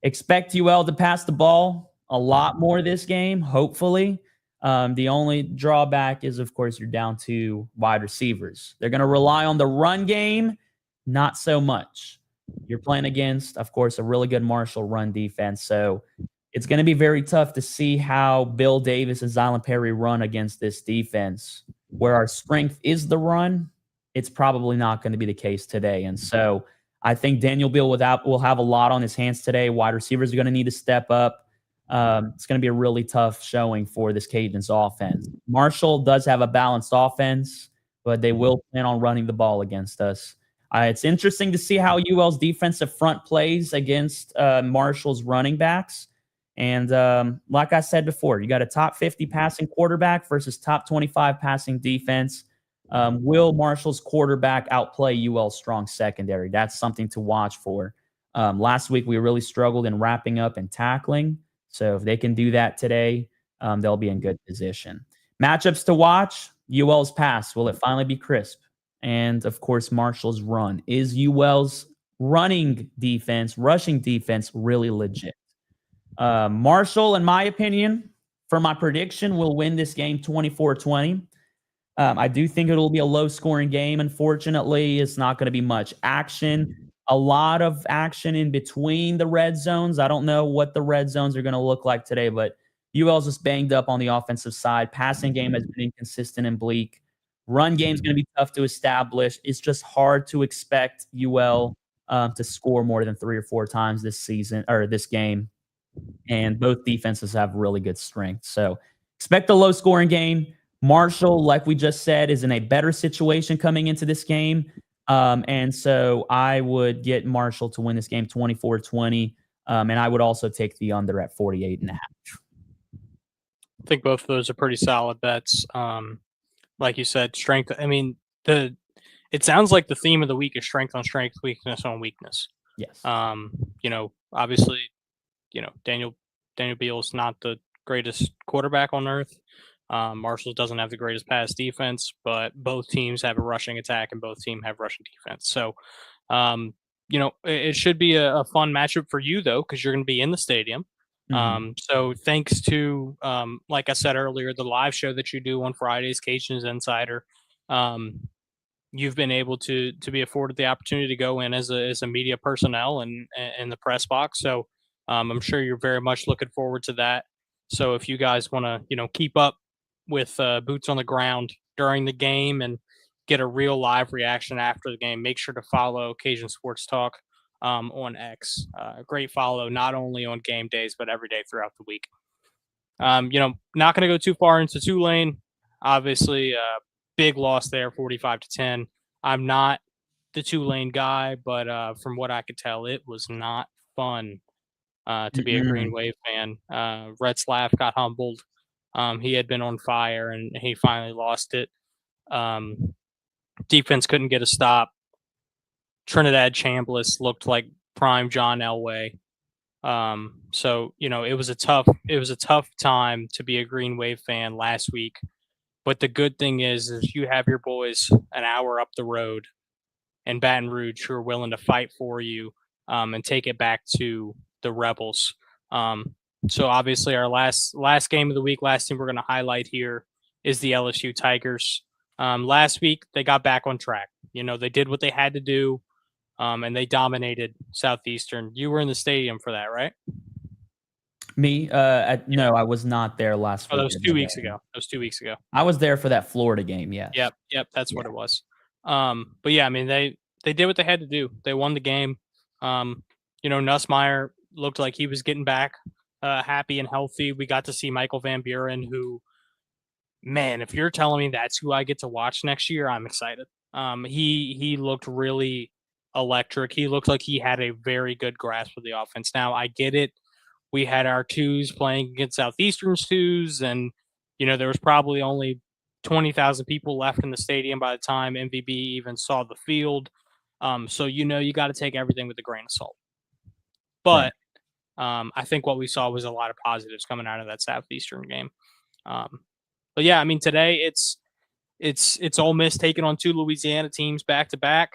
Expect UL to pass the ball a lot more this game, hopefully. The only drawback is, of course, you're down to wide receivers. They're going to rely on the run game, not so much. You're playing against, of course, a really good Marshall run defense. So it's going to be very tough to see how Bill Davis and Zylan Perry run against this defense. Where our strength is the run, it's probably not going to be the case today. And so I think Daniel Beal will have a lot on his hands today. Wide receivers are going to need to step up. It's going to be a really tough showing for this Cajuns offense. Marshall does have a balanced offense, but they will plan on running the ball against us. It's interesting to see how UL's defensive front plays against Marshall's running backs. And like I said before, you got a top 50 passing quarterback versus top 25 passing defense. Will Marshall's quarterback outplay UL's strong secondary? That's something to watch for. Last week, we really struggled in wrapping up and tackling. So if they can do that today, they'll be in good position. Matchups to watch, UL's pass. Will it finally be crisp? And, of course, Marshall's run. Is UL's rushing defense really legit? Marshall, in my opinion, for my prediction, will win this game 24-20. I do think it'll be a low-scoring game. Unfortunately, it's not going to be much action. A lot of action in between the red zones. I don't know what the red zones are going to look like today, but UL's just banged up on the offensive side. Passing game has been inconsistent and bleak. Run game is going to be tough to establish. It's just hard to expect UL to score more than 3 or 4 times this season or this game. And both defenses have really good strength. So expect a low-scoring game. Marshall, like we just said, is in a better situation coming into this game. And so I would get Marshall to win this game 24-20. And I would also take the under at 48.5. I think both of those are pretty solid bets. Like you said, strength. I mean, it sounds like the theme of the week is strength on strength, weakness on weakness. Yes. Obviously, Daniel Beal's not the greatest quarterback on earth. Marshall doesn't have the greatest pass defense, but both teams have a rushing attack and both teams have rushing defense. So, it should be a fun matchup for you, though, because you're going to be in the stadium. So thanks to, like I said earlier, the live show that you do on Fridays, Cajuns Insider, you've been able to be afforded the opportunity to go in as a media personnel and in the press box. So I'm sure you're very much looking forward to that. So if you guys want to, keep up with boots on the ground during the game and get a real live reaction after the game, make sure to follow Cajun Sports Talk on X. Great follow, not only on game days, but every day throughout the week. Not going to go too far into Tulane. Obviously, big loss there, 45-10. I'm not the Tulane guy, but from what I could tell, it was not fun to be a Green Wave fan. Retzlaff got humbled. He had been on fire, and he finally lost it. Defense couldn't get a stop. Trinidad Chambliss looked like prime John Elway. So it was a tough time to be a Green Wave fan last week. But the good thing is you have your boys an hour up the road in Baton Rouge who are willing to fight for you and take it back to the Rebels. So obviously our last game of the week, last team we're going to highlight here is the LSU Tigers. Last week they got back on track. They did what they had to do. And they dominated Southeastern. You were in the stadium for that, right? Me? No, I was not there last week. That was 2 weeks ago. I was there for that Florida game, yes. Yep, that's what it was. But yeah, I mean, they did what they had to do. They won the game. Nussmeier looked like he was getting back happy and healthy. We got to see Michael Van Buren, who, man, if you're telling me that's who I get to watch next year, I'm excited. He looked really electric. He looked like he had a very good grasp of the offense. Now, I get it. We had our twos playing against Southeastern's twos, and, there was probably only 20,000 people left in the stadium by the time MVB even saw the field. So you got to take everything with a grain of salt. But I think what we saw was a lot of positives coming out of that Southeastern game. But yeah, I mean today it's Ole Miss taking on 2 Louisiana teams back to back.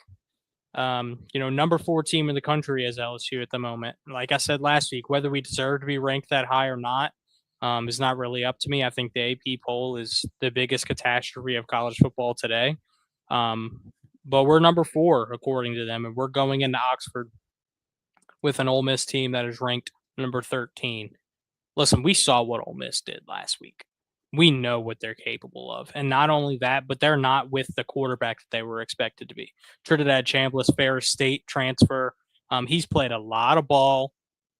Number 4 team in the country is LSU at the moment. Like I said last week, whether we deserve to be ranked that high or not is not really up to me. I think the AP poll is the biggest catastrophe of college football today. But we're number 4 according to them, and we're going into Oxford with an Ole Miss team that is ranked number 13. Listen, we saw what Ole Miss did last week. We know what they're capable of. And not only that, but they're not with the quarterback that they were expected to be. Trinidad Chambliss, Ferris State transfer. He's played a lot of ball,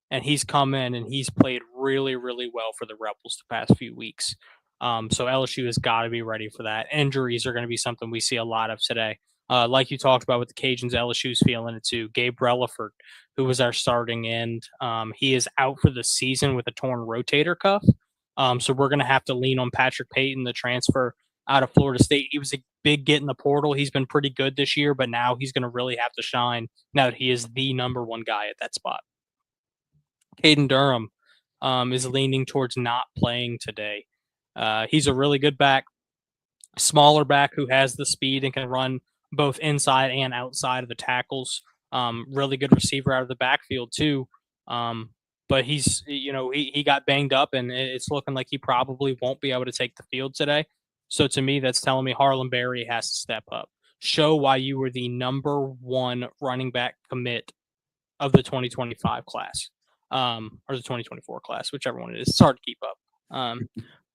and he's come in and he's played really, really well for the Rebels the past few weeks. So LSU has got to be ready for that. Injuries are going to be something we see a lot of today. Like you talked about with the Cajuns, LSU's feeling it too. Gabe Relaford, who was our starting end, he is out for the season with a torn rotator cuff. So we're going to have to lean on Patrick Payton, the transfer out of Florida State. He was a big get in the portal. He's been pretty good this year, but now he's going to really have to shine now that he is the number 1 guy at that spot. Caden Durham is leaning towards not playing today. He's a really good back, smaller back who has the speed and can run both inside and outside of the tackles. Really good receiver out of the backfield too. But he's, he got banged up, and it's looking like he probably won't be able to take the field today. So to me, that's telling me Harlan Berry has to step up. Show why you were the number 1 running back commit of the 2025 class, or the 2024 class, whichever one it is. It's hard to keep up.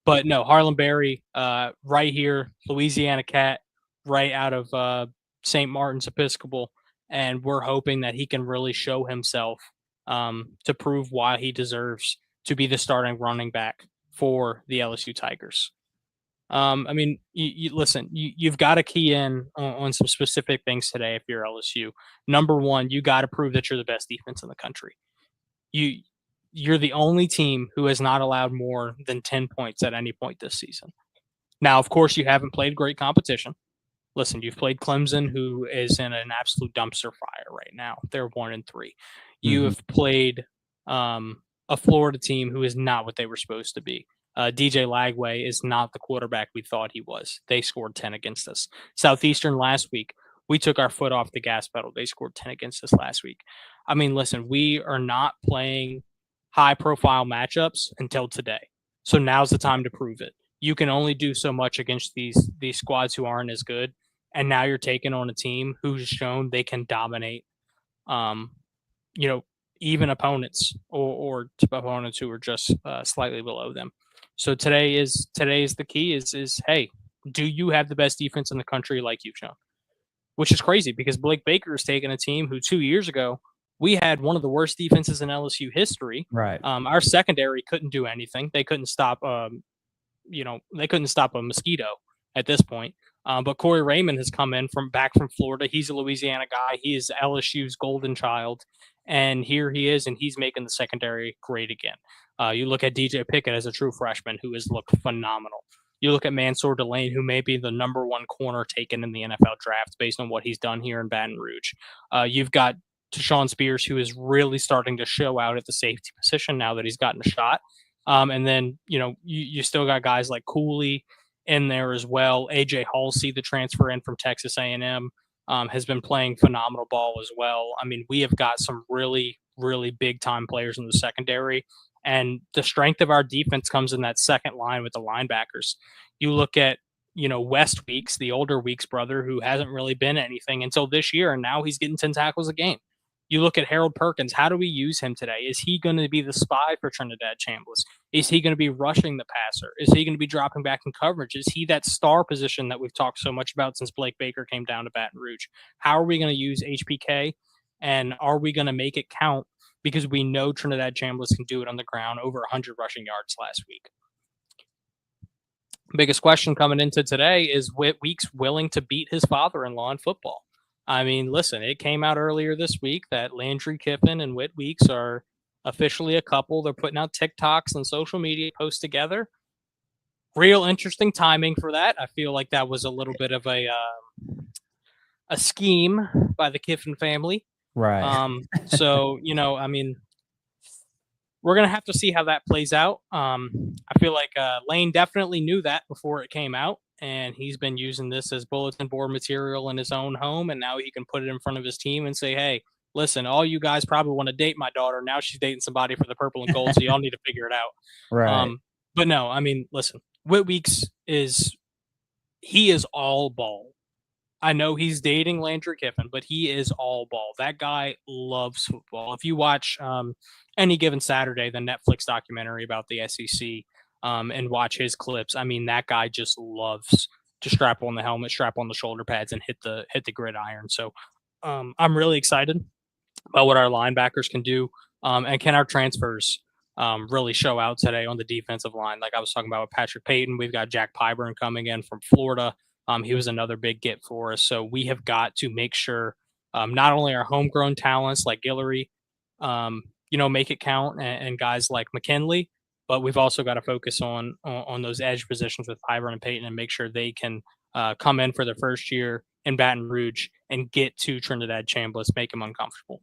But no, Harlan Berry, right here, Louisiana Cat, right out of St. Martin's Episcopal, and we're hoping that he can really show himself to prove why he deserves to be the starting running back for the LSU Tigers. I mean, listen, you've got to key in on some specific things today if you're LSU. Number 1, you got to prove that you're the best defense in the country. You're the only team who has not allowed more than 10 points at any point this season. Now, of course, you haven't played great competition. Listen, you've played Clemson, who is in an absolute dumpster fire right now. They're 1-3. You have played a Florida team who is not what they were supposed to be. DJ Lagway is not the quarterback we thought he was. They scored 10 against us. Southeastern last week, we took our foot off the gas pedal. They scored 10 against us last week. I mean, listen, we are not playing high-profile matchups until today. So now's the time to prove it. You can only do so much against these squads who aren't as good, and now you're taking on a team who's shown they can dominate, even opponents or opponents who are just slightly below them. So today is the key is hey, do you have the best defense in the country like you've shown? Which is crazy because Blake Baker is taking a team who 2 years ago we had one of the worst defenses in LSU history. Right. Our secondary couldn't do anything. They couldn't stop they couldn't stop a mosquito at this point. But Corey Raymond has come in back from Florida. He's a Louisiana guy. He is LSU's golden child. And here he is, and he's making the secondary great again. You look at DJ Pickett as a true freshman who has looked phenomenal. You look at Mansour Delane, who may be the number 1 corner taken in the NFL draft based on what he's done here in Baton Rouge. You've got Tashawn Spears, who is really starting to show out at the safety position now that he's gotten a shot. And then, you still got guys like Cooley in there as well. AJ Halsey, the transfer in from Texas A&M, has been playing phenomenal ball as well. I mean, we have got some really, really big-time players in the secondary, and the strength of our defense comes in that second line with the linebackers. You look at, West Weeks, the older Weeks brother, who hasn't really been anything until this year, and now he's getting 10 tackles a game. You look at Harold Perkins. How do we use him today? Is he going to be the spy for Trinidad Chambliss? Is he going to be rushing the passer? Is he going to be dropping back in coverage? Is he that star position that we've talked so much about since Blake Baker came down to Baton Rouge? How are we going to use HPK? And are we going to make it count? Because we know Trinidad Chambliss can do it on the ground, over 100 rushing yards last week. Biggest question coming into today is Whit Weeks willing to beat his father-in-law in football? I mean, listen, it came out earlier this week that Landry Kiffin and Whit Weeks are officially a couple. They're putting out TikToks and social media posts together. Real interesting timing for that. I feel like that was a little bit of a a scheme by the Kiffin family. Right. So, I mean, we're going to have to see how that plays out. I feel like Lane definitely knew that before it came out, and he's been using this as bulletin board material in his own home, and now he can put it in front of his team and say, hey, listen, all you guys probably want to date my daughter. Now she's dating somebody for the purple and gold, so y'all need to figure it out. Right. But no, I mean, listen, Whit Weeks he is all ball. I know he's dating Landry Kiffin, but he is all ball. That guy loves football. If you watch Any Given Saturday, the Netflix documentary about the SEC, and watch his clips, I mean, that guy just loves to strap on the helmet, strap on the shoulder pads, and hit the gridiron. So I'm really excited about what our linebackers can do, and can our transfers really show out today on the defensive line. Like I was talking about with Patrick Payton, we've got Jack Pyburn coming in from Florida. He was another big get for us. So we have got to make sure not only our homegrown talents like Guillory, make it count, and guys like McKinley, but we've also got to focus on those edge positions with Pyburn and Payton and make sure they can come in for their first year in Baton Rouge and get to Trinidad Chambliss, make them uncomfortable.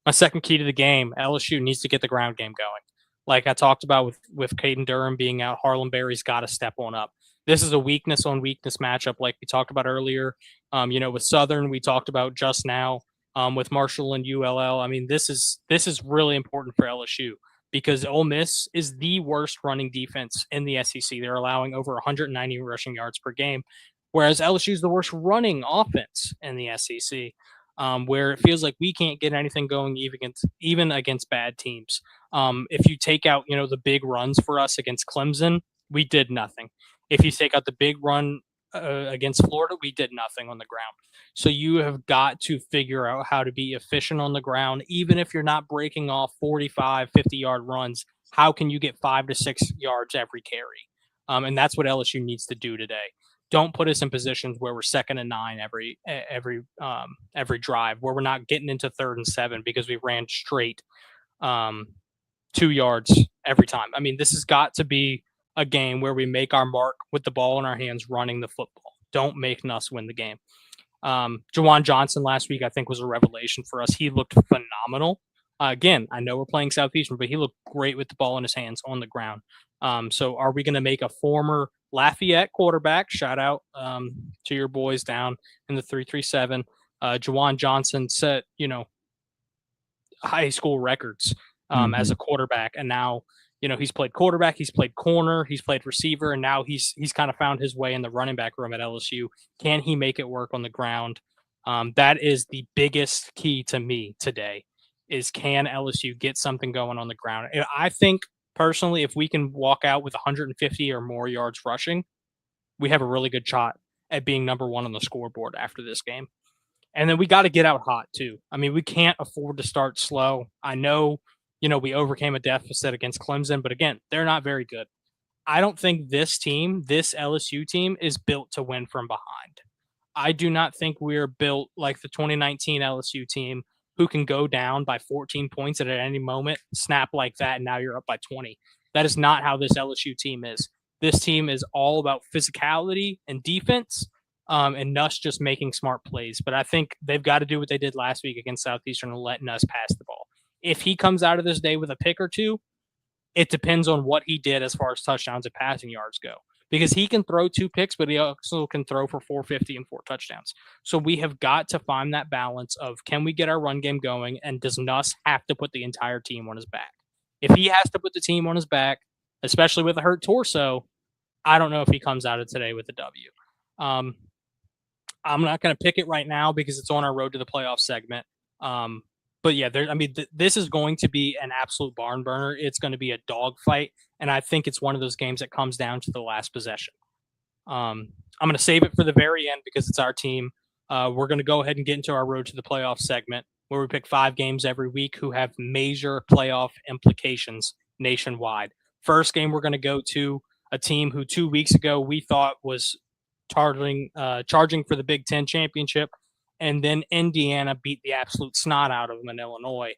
My second key to the game, LSU needs to get the ground game going. Like I talked about with Caden Durham being out, Harlem Berry's got to step on up. This is a weakness on weakness matchup, like we talked about earlier. With Southern, we talked about just now. With Marshall and ULL, I mean, this is really important for LSU because Ole Miss is the worst running defense in the SEC. They're allowing over 190 rushing yards per game, whereas LSU is the worst running offense in the SEC. Where it feels like we can't get anything going even against bad teams. If you take out, the big runs for us against Clemson, we did nothing. If you take out the big run against Florida, we did nothing on the ground. So you have got to figure out how to be efficient on the ground, even if you're not breaking off 45, 50-yard runs. How can you get 5 to 6 yards every carry? And that's what LSU needs to do today. Don't put us in positions where we're 2nd and 9 every drive, where we're not getting into 3rd and 7 because we ran straight 2 yards every time. I mean, this has got to be a game where we make our mark with the ball in our hands running the football. Don't make Kneaux win the game. Jawan Johnson last week, I think, was a revelation for us. He looked phenomenal. Again, I know we're playing Southeastern, but he looked great with the ball in his hands on the ground. So are we going to make a former Lafayette quarterback, shout out to your boys down in the 337, Jawan Johnson set, high school records as a quarterback. And now, he's played quarterback, he's played corner, he's played receiver, and now he's kind of found his way in the running back room at LSU. Can he make it work on the ground? That is the biggest key to me today is can LSU get something going on the ground? I think personally, if we can walk out with 150 or more yards rushing, we have a really good shot at being number 1 on the scoreboard after this game. And then we got to get out hot too. I mean, we can't afford to start slow. I know, we overcame a deficit against Clemson, but again, they're not very good. I don't think this LSU team is built to win from behind. I do not think we're built like the 2019 LSU team who can go down by 14 points at any moment, snap like that, and now you're up by 20. That is not how this LSU team is. This team is all about physicality and defense, and Kneaux just making smart plays. But I think they've got to do what they did last week against Southeastern and let Kneaux pass the ball. If he comes out of this day with a pick or two, it depends on what he did as far as touchdowns and passing yards go. Because he can throw 2 picks, but he also can throw for 450 and 4 touchdowns. So we have got to find that balance of can we get our run game going, and does Kneaux have to put the entire team on his back? If he has to put the team on his back, especially with a hurt torso, I don't know if he comes out of today with a W. I'm not going to pick it right now because it's on our road to the playoff segment. But yeah, this is going to be an absolute barn burner. It's going to be a dogfight, and I think it's one of those games that comes down to the last possession. I'm going to save it for the very end because it's our team. We're going to go ahead and get into our road to the playoff segment where we pick 5 games every week who have major playoff implications nationwide. First game, we're going to go to a team who 2 weeks ago we thought was charging for the Big Ten championship. And then Indiana beat the absolute snot out of them in Illinois.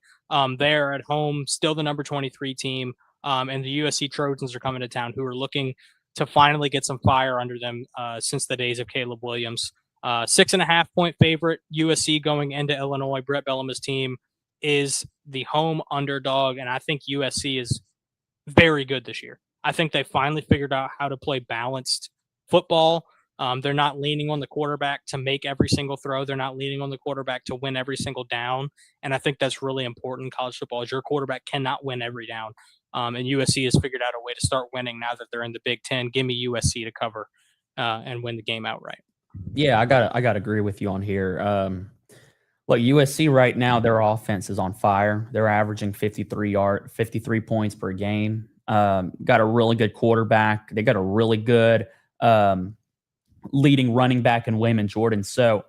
They're at home, still the number 23 team. And the USC Trojans are coming to town who are looking to finally get some fire under them since the days of Caleb Williams. 6.5-point favorite, USC going into Illinois. Brett Bielema's team is the home underdog, and I think USC is very good this year. I think they finally figured out how to play balanced football. They're not leaning on the quarterback to make every single throw. They're not leaning on the quarterback to win every single down. And I think that's really important in college football is your quarterback cannot win every down. And USC has figured out a way to start winning now that they're in the Big Ten. Give me USC to cover and win the game outright. Yeah, I gotta agree with you on here. Look, USC right now, their offense is on fire. They're averaging 53 points per game. Got a really good quarterback. They got a really good leading running back in Wayman Jordan. So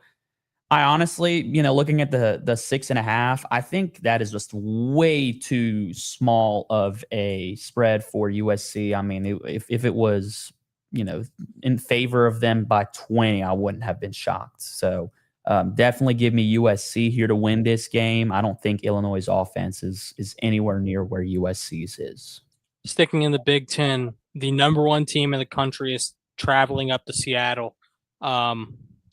I honestly, looking at the 6.5, I think that is just way too small of a spread for USC. I mean, if it was, in favor of them by 20, I wouldn't have been shocked. So definitely give me USC here to win this game. I don't think Illinois' offense is anywhere near where USC's is. Sticking in the Big Ten, the number one team in the country is traveling up to Seattle.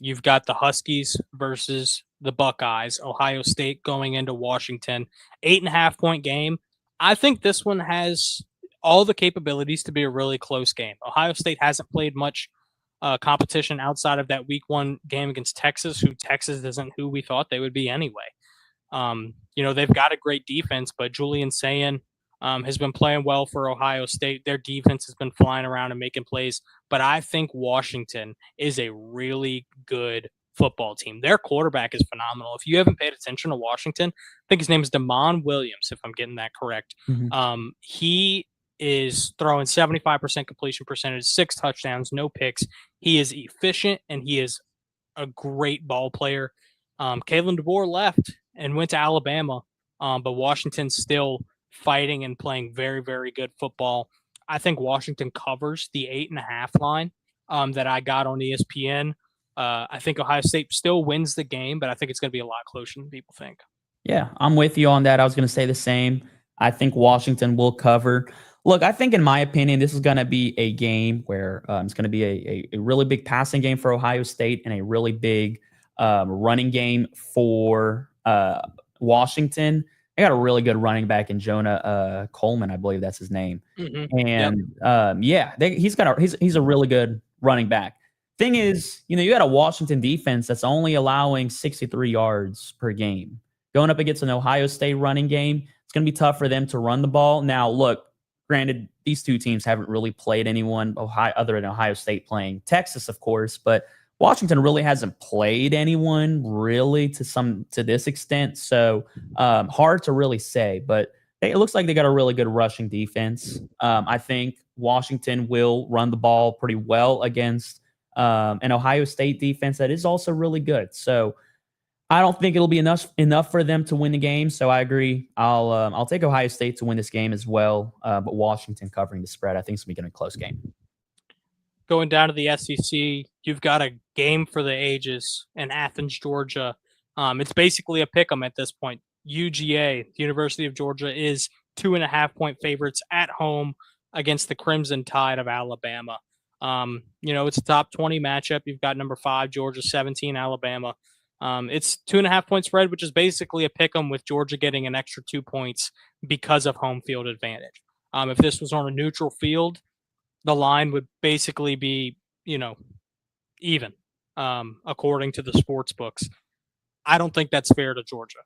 You've got the Huskies versus the Buckeyes. Ohio State going into Washington. 8.5-point game. I think this one has all the capabilities to be a really close game. Ohio State hasn't played much competition outside of that week 1 game against Texas, who Texas isn't who we thought they would be anyway. They've got a great defense, but Julian Sayin has been playing well for Ohio State. Their defense has been flying around and making plays, but I think Washington is a really good football team. Their quarterback is phenomenal. If you haven't paid attention to Washington, I think his name is Damon Williams, if I'm getting that correct. Mm-hmm. He is throwing 75% completion percentage, 6 touchdowns, no picks. He is efficient, and he is a great ball player. Kalen DeBoer left and went to Alabama, but Washington's still fighting and playing very, very good football. I think Washington covers the 8.5 line that I got on ESPN. I think Ohio State still wins the game, but I think it's going to be a lot closer than people think. Yeah, I'm with you on that. I was going to say the same. I think Washington will cover. Look, I think in my opinion, this is going to be a game where it's going to be a really big passing game for Ohio State and a really big running game for Washington. They got a really good running back in Jonah Coleman, I believe that's his name. Mm-hmm. And he's a really good running back. Thing is, you got a Washington defense that's only allowing 63 yards per game. Going up against an Ohio State running game, it's going to be tough for them to run the ball. Now, look, granted, these two teams haven't really played anyone other than Ohio State playing Texas, of course, but Washington really hasn't played anyone really to this extent. So hard to really say, but it looks like they got a really good rushing defense. I think Washington will run the ball pretty well against an Ohio State defense that is also really good. So I don't think it'll be enough for them to win the game. So I agree. I'll take Ohio State to win this game as well. But Washington covering the spread, I think it's going to be a close game. Going down to the SEC, you've got a game for the ages in Athens, Georgia. It's basically a pick 'em at this point. UGA, the University of Georgia, is 2.5-point favorites at home against the Crimson Tide of Alabama. It's a top 20 matchup. You've got number 5 Georgia, 17 Alabama. It's 2.5-point spread, which is basically a pick 'em with Georgia getting an extra 2 points because of home field advantage. If this was on a neutral field, the line would basically be, even, according to the sports books. I don't think that's fair to Georgia.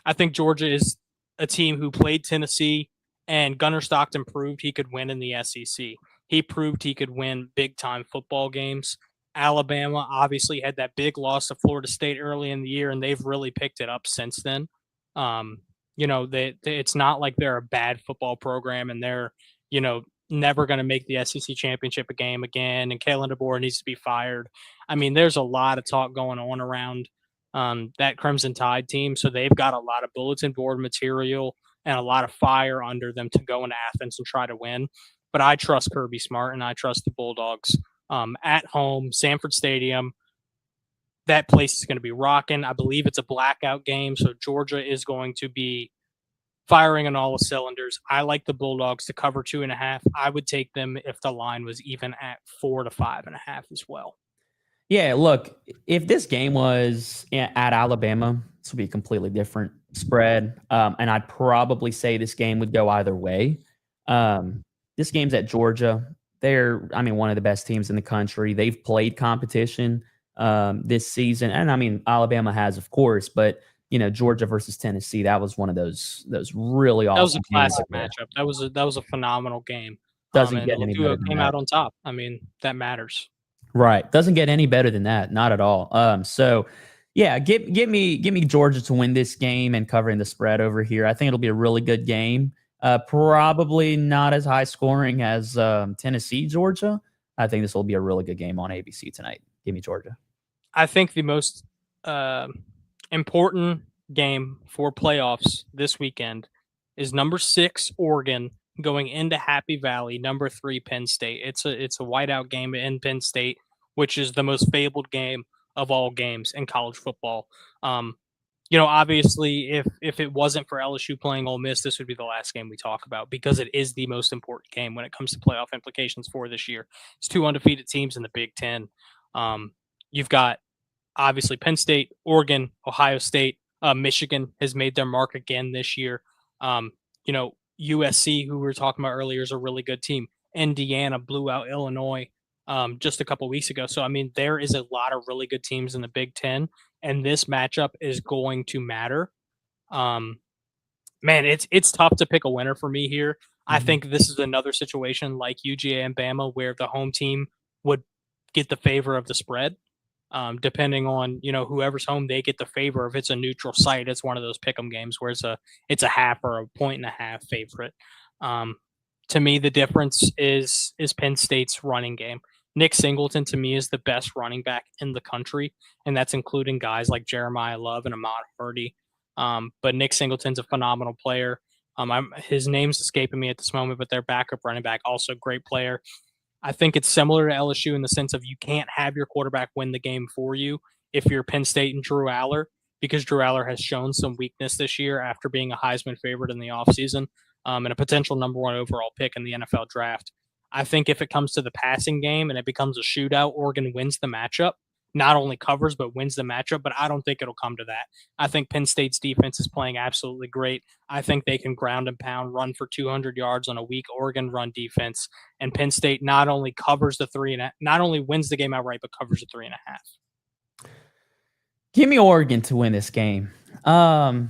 I think Georgia is a team who played Tennessee, and Gunnar Stockton proved he could win in the SEC. He proved he could win big-time football games. Alabama obviously had that big loss to Florida State early in the year, and they've really picked it up since then. It's not like they're a bad football program, and they're, never going to make the SEC championship game again, and Kalen DeBoer needs to be fired. I mean, there's a lot of talk going on around that Crimson Tide team, so they've got a lot of bulletin board material and a lot of fire under them to go into Athens and try to win. But I trust Kirby Smart, and I trust the Bulldogs at home, Sanford Stadium. That place is going to be rocking. I believe it's a blackout game, so Georgia is going to be firing on all the cylinders. I like the Bulldogs to cover 2.5. I would take them if the line was even at 4 to 5.5 as well. Yeah, look, if this game was at Alabama, this would be a completely different spread. And I'd probably say this game would go either way. This game's at Georgia. They're, I mean, one of the best teams in the country. They've played competition this season. And I mean, Alabama has, of course, but Georgia versus Tennessee, that was one of those really awesome. That was a games classic there. matchup. That was a phenomenal game. Doesn't And get any better Tua than came that. out on top. I mean, that matters. Right. Doesn't get any better than that. Not at all. So yeah, give me Georgia to win this game and covering the spread over here. I think it'll be a really good game. Probably not as high scoring as Tennessee, Georgia. I think this will be a really good game on ABC tonight. Give me Georgia. I think the most important game for playoffs this weekend is number 6 Oregon going into Happy Valley, number 3 Penn State. It's a whiteout game in Penn State, which is the most fabled game of all games in college football. Obviously, if it wasn't for LSU playing Ole Miss, this would be the last game we talk about because it is the most important game when it comes to playoff implications for this year. It's 2 undefeated teams in the Big Ten. You've got obviously Penn State, Oregon, Ohio State, Michigan has made their mark again this year. USC, who we were talking about earlier, is a really good team. Indiana blew out Illinois just a couple weeks ago. So, I mean, there is a lot of really good teams in the Big Ten, and this matchup is going to matter. Man, it's tough to pick a winner for me here. I think this is another situation like UGA and Bama where the home team would get the favor of the spread. Depending on whoever's home, they get the favor. If it's a neutral site, it's one of those pick'em games where it's a half or a 1.5 favorite. To me, the difference is Penn State's running game. Nick Singleton to me is the best running back in the country, and that's including guys like Jeremiah Love and Ahmad Hardy. But Nick Singleton's a phenomenal player. His name's escaping me at this moment, but their backup running back also a great player. I think it's similar to LSU in the sense of you can't have your quarterback win the game for you if you're Penn State and Drew Aller, because Drew Aller has shown some weakness this year after being a Heisman favorite in the offseason and a potential number 1 overall pick in the NFL draft. I think if it comes to the passing game and it becomes a shootout, Oregon wins the matchup. Not only covers, but wins the matchup, but I don't think it'll come to that. I think Penn State's defense is playing absolutely great. I think they can ground and pound, run for 200 yards on a weak Oregon run defense. And Penn State not only covers not only wins the game outright, but covers the 3.5. Give me Oregon to win this game. And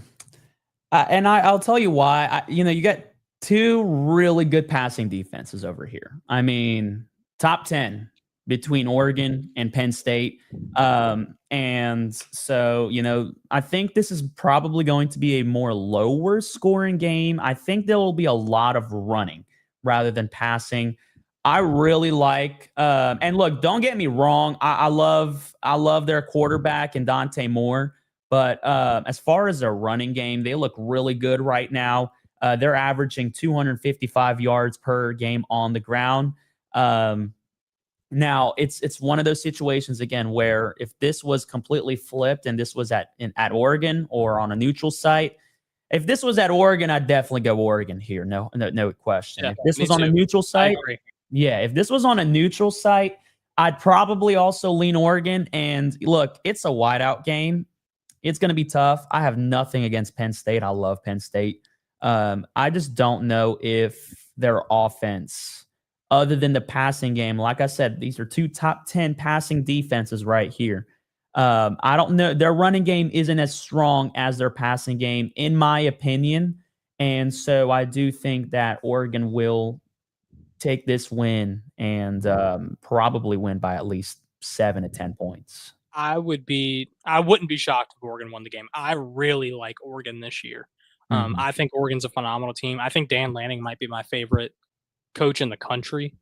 I'll tell you why. You got 2 really good passing defenses over here. I mean, top 10 between Oregon and Penn State. And so, I think this is probably going to be a more lower scoring game. I think there will be a lot of running rather than passing. I really like, and look, don't get me wrong. I love their quarterback and Dante Moore, but as far as their running game, they look really good right now. They're averaging 255 yards per game on the ground. Now it's one of those situations again where if this was completely flipped and this was at Oregon or on a neutral site, if this was at Oregon, I'd definitely go Oregon here. No question. Yeah, if this was on too. a neutral site, if this was on a neutral site, I'd probably also lean Oregon. And look, it's a whiteout game. It's going to be tough. I have nothing against Penn State. I love Penn State. I just don't know if their offense, other than the passing game, like I said, these are 2 top 10 passing defenses right here. I don't know. Their running game isn't as strong as their passing game, in my opinion. And so I do think that Oregon will take this win and probably win by at least 7 to 10 points. I wouldn't be shocked if Oregon won the game. I really like Oregon this year. I think Oregon's a phenomenal team. I think Dan Lanning might be my favorite coach in the country.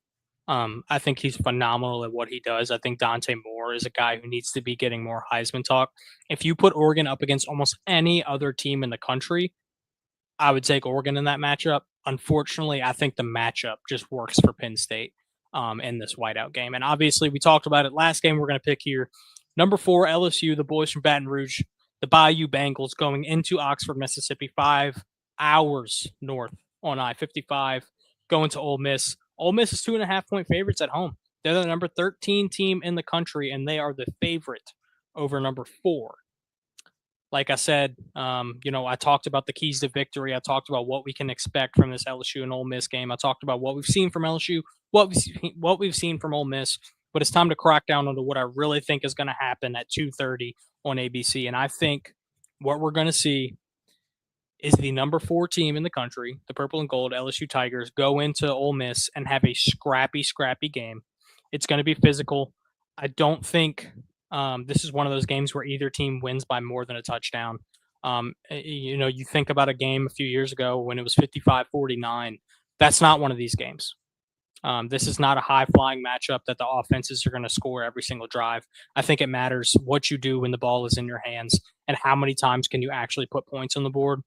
I think he's phenomenal at what he does. I think Dante Moore is a guy who needs to be getting more Heisman talk. If you put Oregon up against almost any other team in the country, I would take Oregon in that matchup. Unfortunately, I think the matchup just works for Penn State in this whiteout game. And obviously, we talked about it last game we're going to pick here. Number 4, LSU, the boys from Baton Rouge, the Bayou Bengals going into Oxford, Mississippi, 5 hours north on I-55, going to Ole Miss. Ole Miss is 2.5-point favorites at home. They're the number 13 team in the country, and they are the favorite over number 4. Like I said, I talked about the keys to victory. I talked about what we can expect from this LSU and Ole Miss game. I talked about what we've seen from LSU, what we've seen from Ole Miss. But it's time to crack down onto what I really think is going to happen at 2:30 on ABC. And I think what we're going to see is the number 4 team in the country, the purple and gold LSU Tigers, go into Ole Miss and have a scrappy game. It's going to be physical. I don't think this is one of those games where either team wins by more than a touchdown. You think about a game a few years ago when it was 55-49. That's not one of these games. This is not a high-flying matchup that the offenses are going to score every single drive. I think it matters what you do when the ball is in your hands and how many times can you actually put points on the board.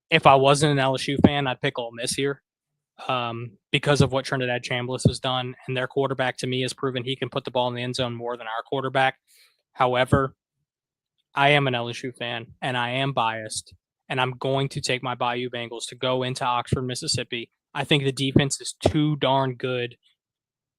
If I wasn't an LSU fan, I'd pick Ole Miss here because of what Trinidad Chambliss has done. And their quarterback, to me, has proven he can put the ball in the end zone more than our quarterback. However, I am an LSU fan, and I am biased, and I'm going to take my Bayou Bengals to go into Oxford, Mississippi. I think the defense is too darn good,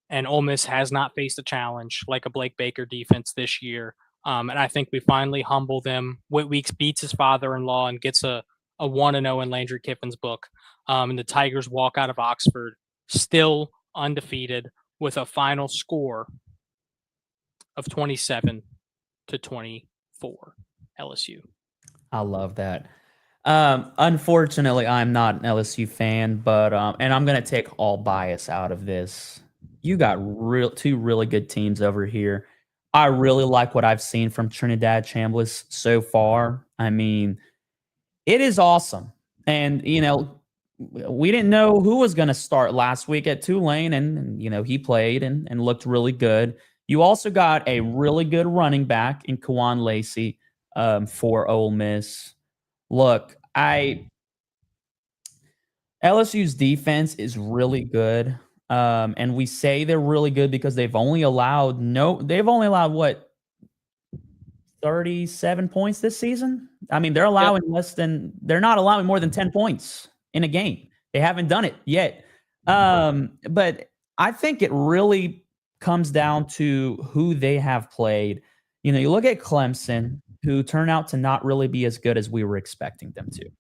and Ole Miss has not faced a challenge like a Blake Baker defense this year. And I think we finally humble them. Weeks beats his father-in-law and gets a 1-0 in Landry Kiffin's book. And the Tigers walk out of Oxford still undefeated with a final score of 27-24 LSU. I love that. Unfortunately, I'm not an LSU fan, but and I'm going to take all bias out of this. You got two really good teams over here. I really like what I've seen from Trinidad Chambliss so far. I mean, it is awesome. And, we didn't know who was going to start last week at Tulane, and he played and looked really good. You also got a really good running back in Kawan Lacey for Ole Miss. Look, LSU's defense is really good. And we say they're really good because they've only allowed what, 37 points this season? I mean, they're allowing they're not allowing more than 10 points in a game. They haven't done it yet. But I think it really comes down to who they have played. You look at Clemson, who turned out to not really be as good as we were expecting them to.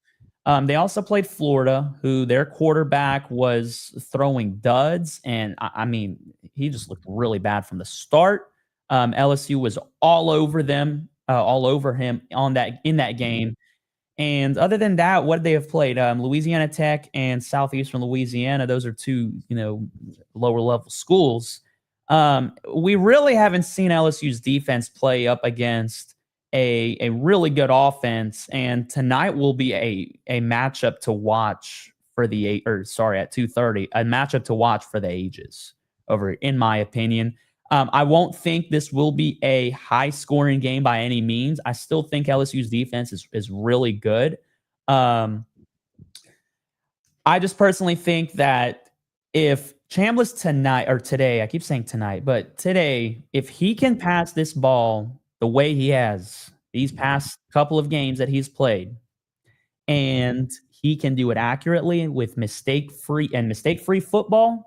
They also played Florida, who their quarterback was throwing duds. And I mean, he just looked really bad from the start. LSU was all over him in that game. And other than that, what they have played? Louisiana Tech and Southeastern Louisiana. Those are two, lower level schools. We really haven't seen LSU's defense play up against a really good offense. And tonight will be a matchup to watch for at 2:30, a matchup to watch for the ages in my opinion. I won't think this will be a high-scoring game by any means. I still think LSU's defense is really good. I just personally think that if Chambliss today, I keep saying tonight, but today, if he can pass this ball the way he has these past couple of games that he's played, and he can do it accurately with mistake-free football,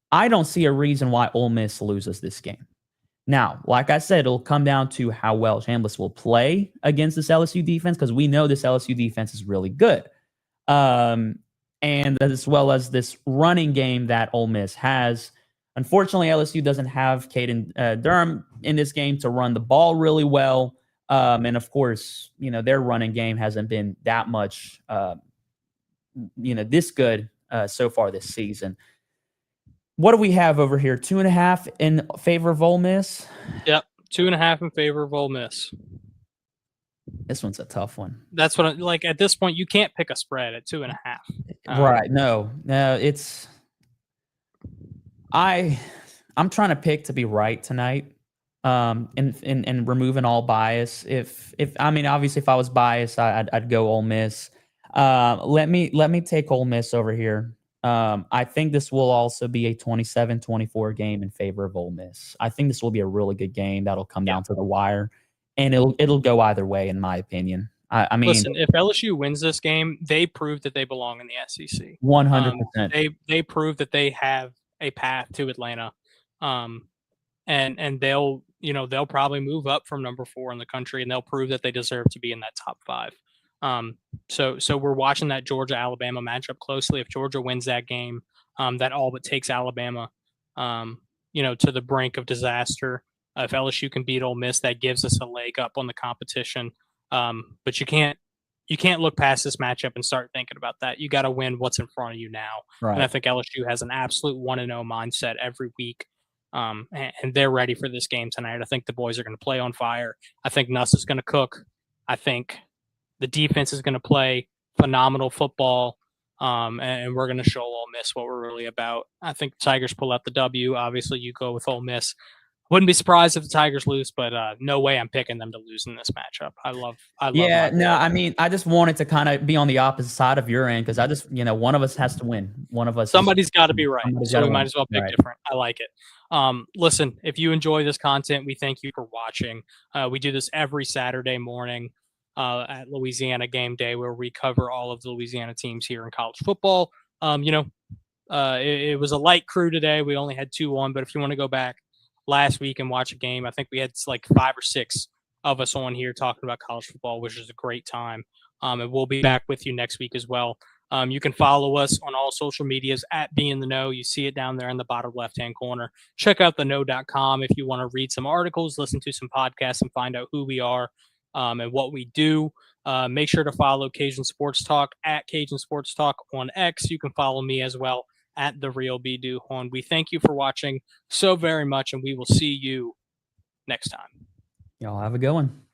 I don't see a reason why Ole Miss loses this game. Now, like I said, it'll come down to how well Chambliss will play against this LSU defense, because we know this LSU defense is really good. And as well as this running game that Ole Miss has. Unfortunately, LSU doesn't have Caden Durham in this game to run the ball really well. And of course, their running game hasn't been that much, this good so far this season. What do we have over here? 2.5 in favor of Ole Miss? Yep, 2.5 in favor of Ole Miss. This one's a tough one. That's what at this point, you can't pick a spread at 2.5. Right. No, it's I'm trying to pick to be right tonight. And removing all bias. If obviously if I was biased, I'd go Ole Miss. Let me take Ole Miss over here. I think this will also be a 27-24 game in favor of Ole Miss. I think this will be a really good game that'll come down to the wire, and it'll go either way, in my opinion. I mean, listen, if LSU wins this game, they prove that they belong in the SEC. 100%. They prove that they have a path to Atlanta. And they'll probably move up from number 4 in the country, and they'll prove that they deserve to be in that top 5. So we're watching that Georgia-Alabama matchup closely. If Georgia wins that game, that all but takes Alabama, to the brink of disaster. If LSU can beat Ole Miss, that gives us a leg up on the competition. But you can't look past this matchup and start thinking about that. You got to win what's in front of you now. Right. And I think LSU has an absolute 1-0 mindset every week. And they're ready for this game tonight. I think the boys are going to play on fire. I think Kneaux is going to cook. I think the defense is going to play phenomenal football. And we're going to show Ole Miss what we're really about. I think the Tigers pull out the W. Obviously, you go with Ole Miss. Wouldn't be surprised if the Tigers lose, but no way I'm picking them to lose in this matchup. I love. Yeah, no, I mean, I just wanted to kind of be on the opposite side of your end because I just, one of us has to win. One of us. Somebody's got to be right. So we might as well pick Right. different. I like it. Listen, if you enjoy this content, we thank you for watching. We do this every Saturday morning at Louisiana Gameday, where we cover all of the Louisiana teams here in college football. It was a light crew today. We only had 2 on, but if you want to go back last week and watch a game, I think we had like 5 or 6 of us on here talking about college football, which is a great time. And we'll be back with you next week as well. You can follow us on all social medias at Be in the Know. You see it down there in the bottom left-hand corner. Check out theknow.com if you want to read some articles, listen to some podcasts, and find out who we are and what we do. Make sure to follow Cajun Sports Talk at Cajun Sports Talk on X. You can follow me as well at The Real B. Duhon. We thank you for watching so very much, and we will see you next time. Y'all have a good one.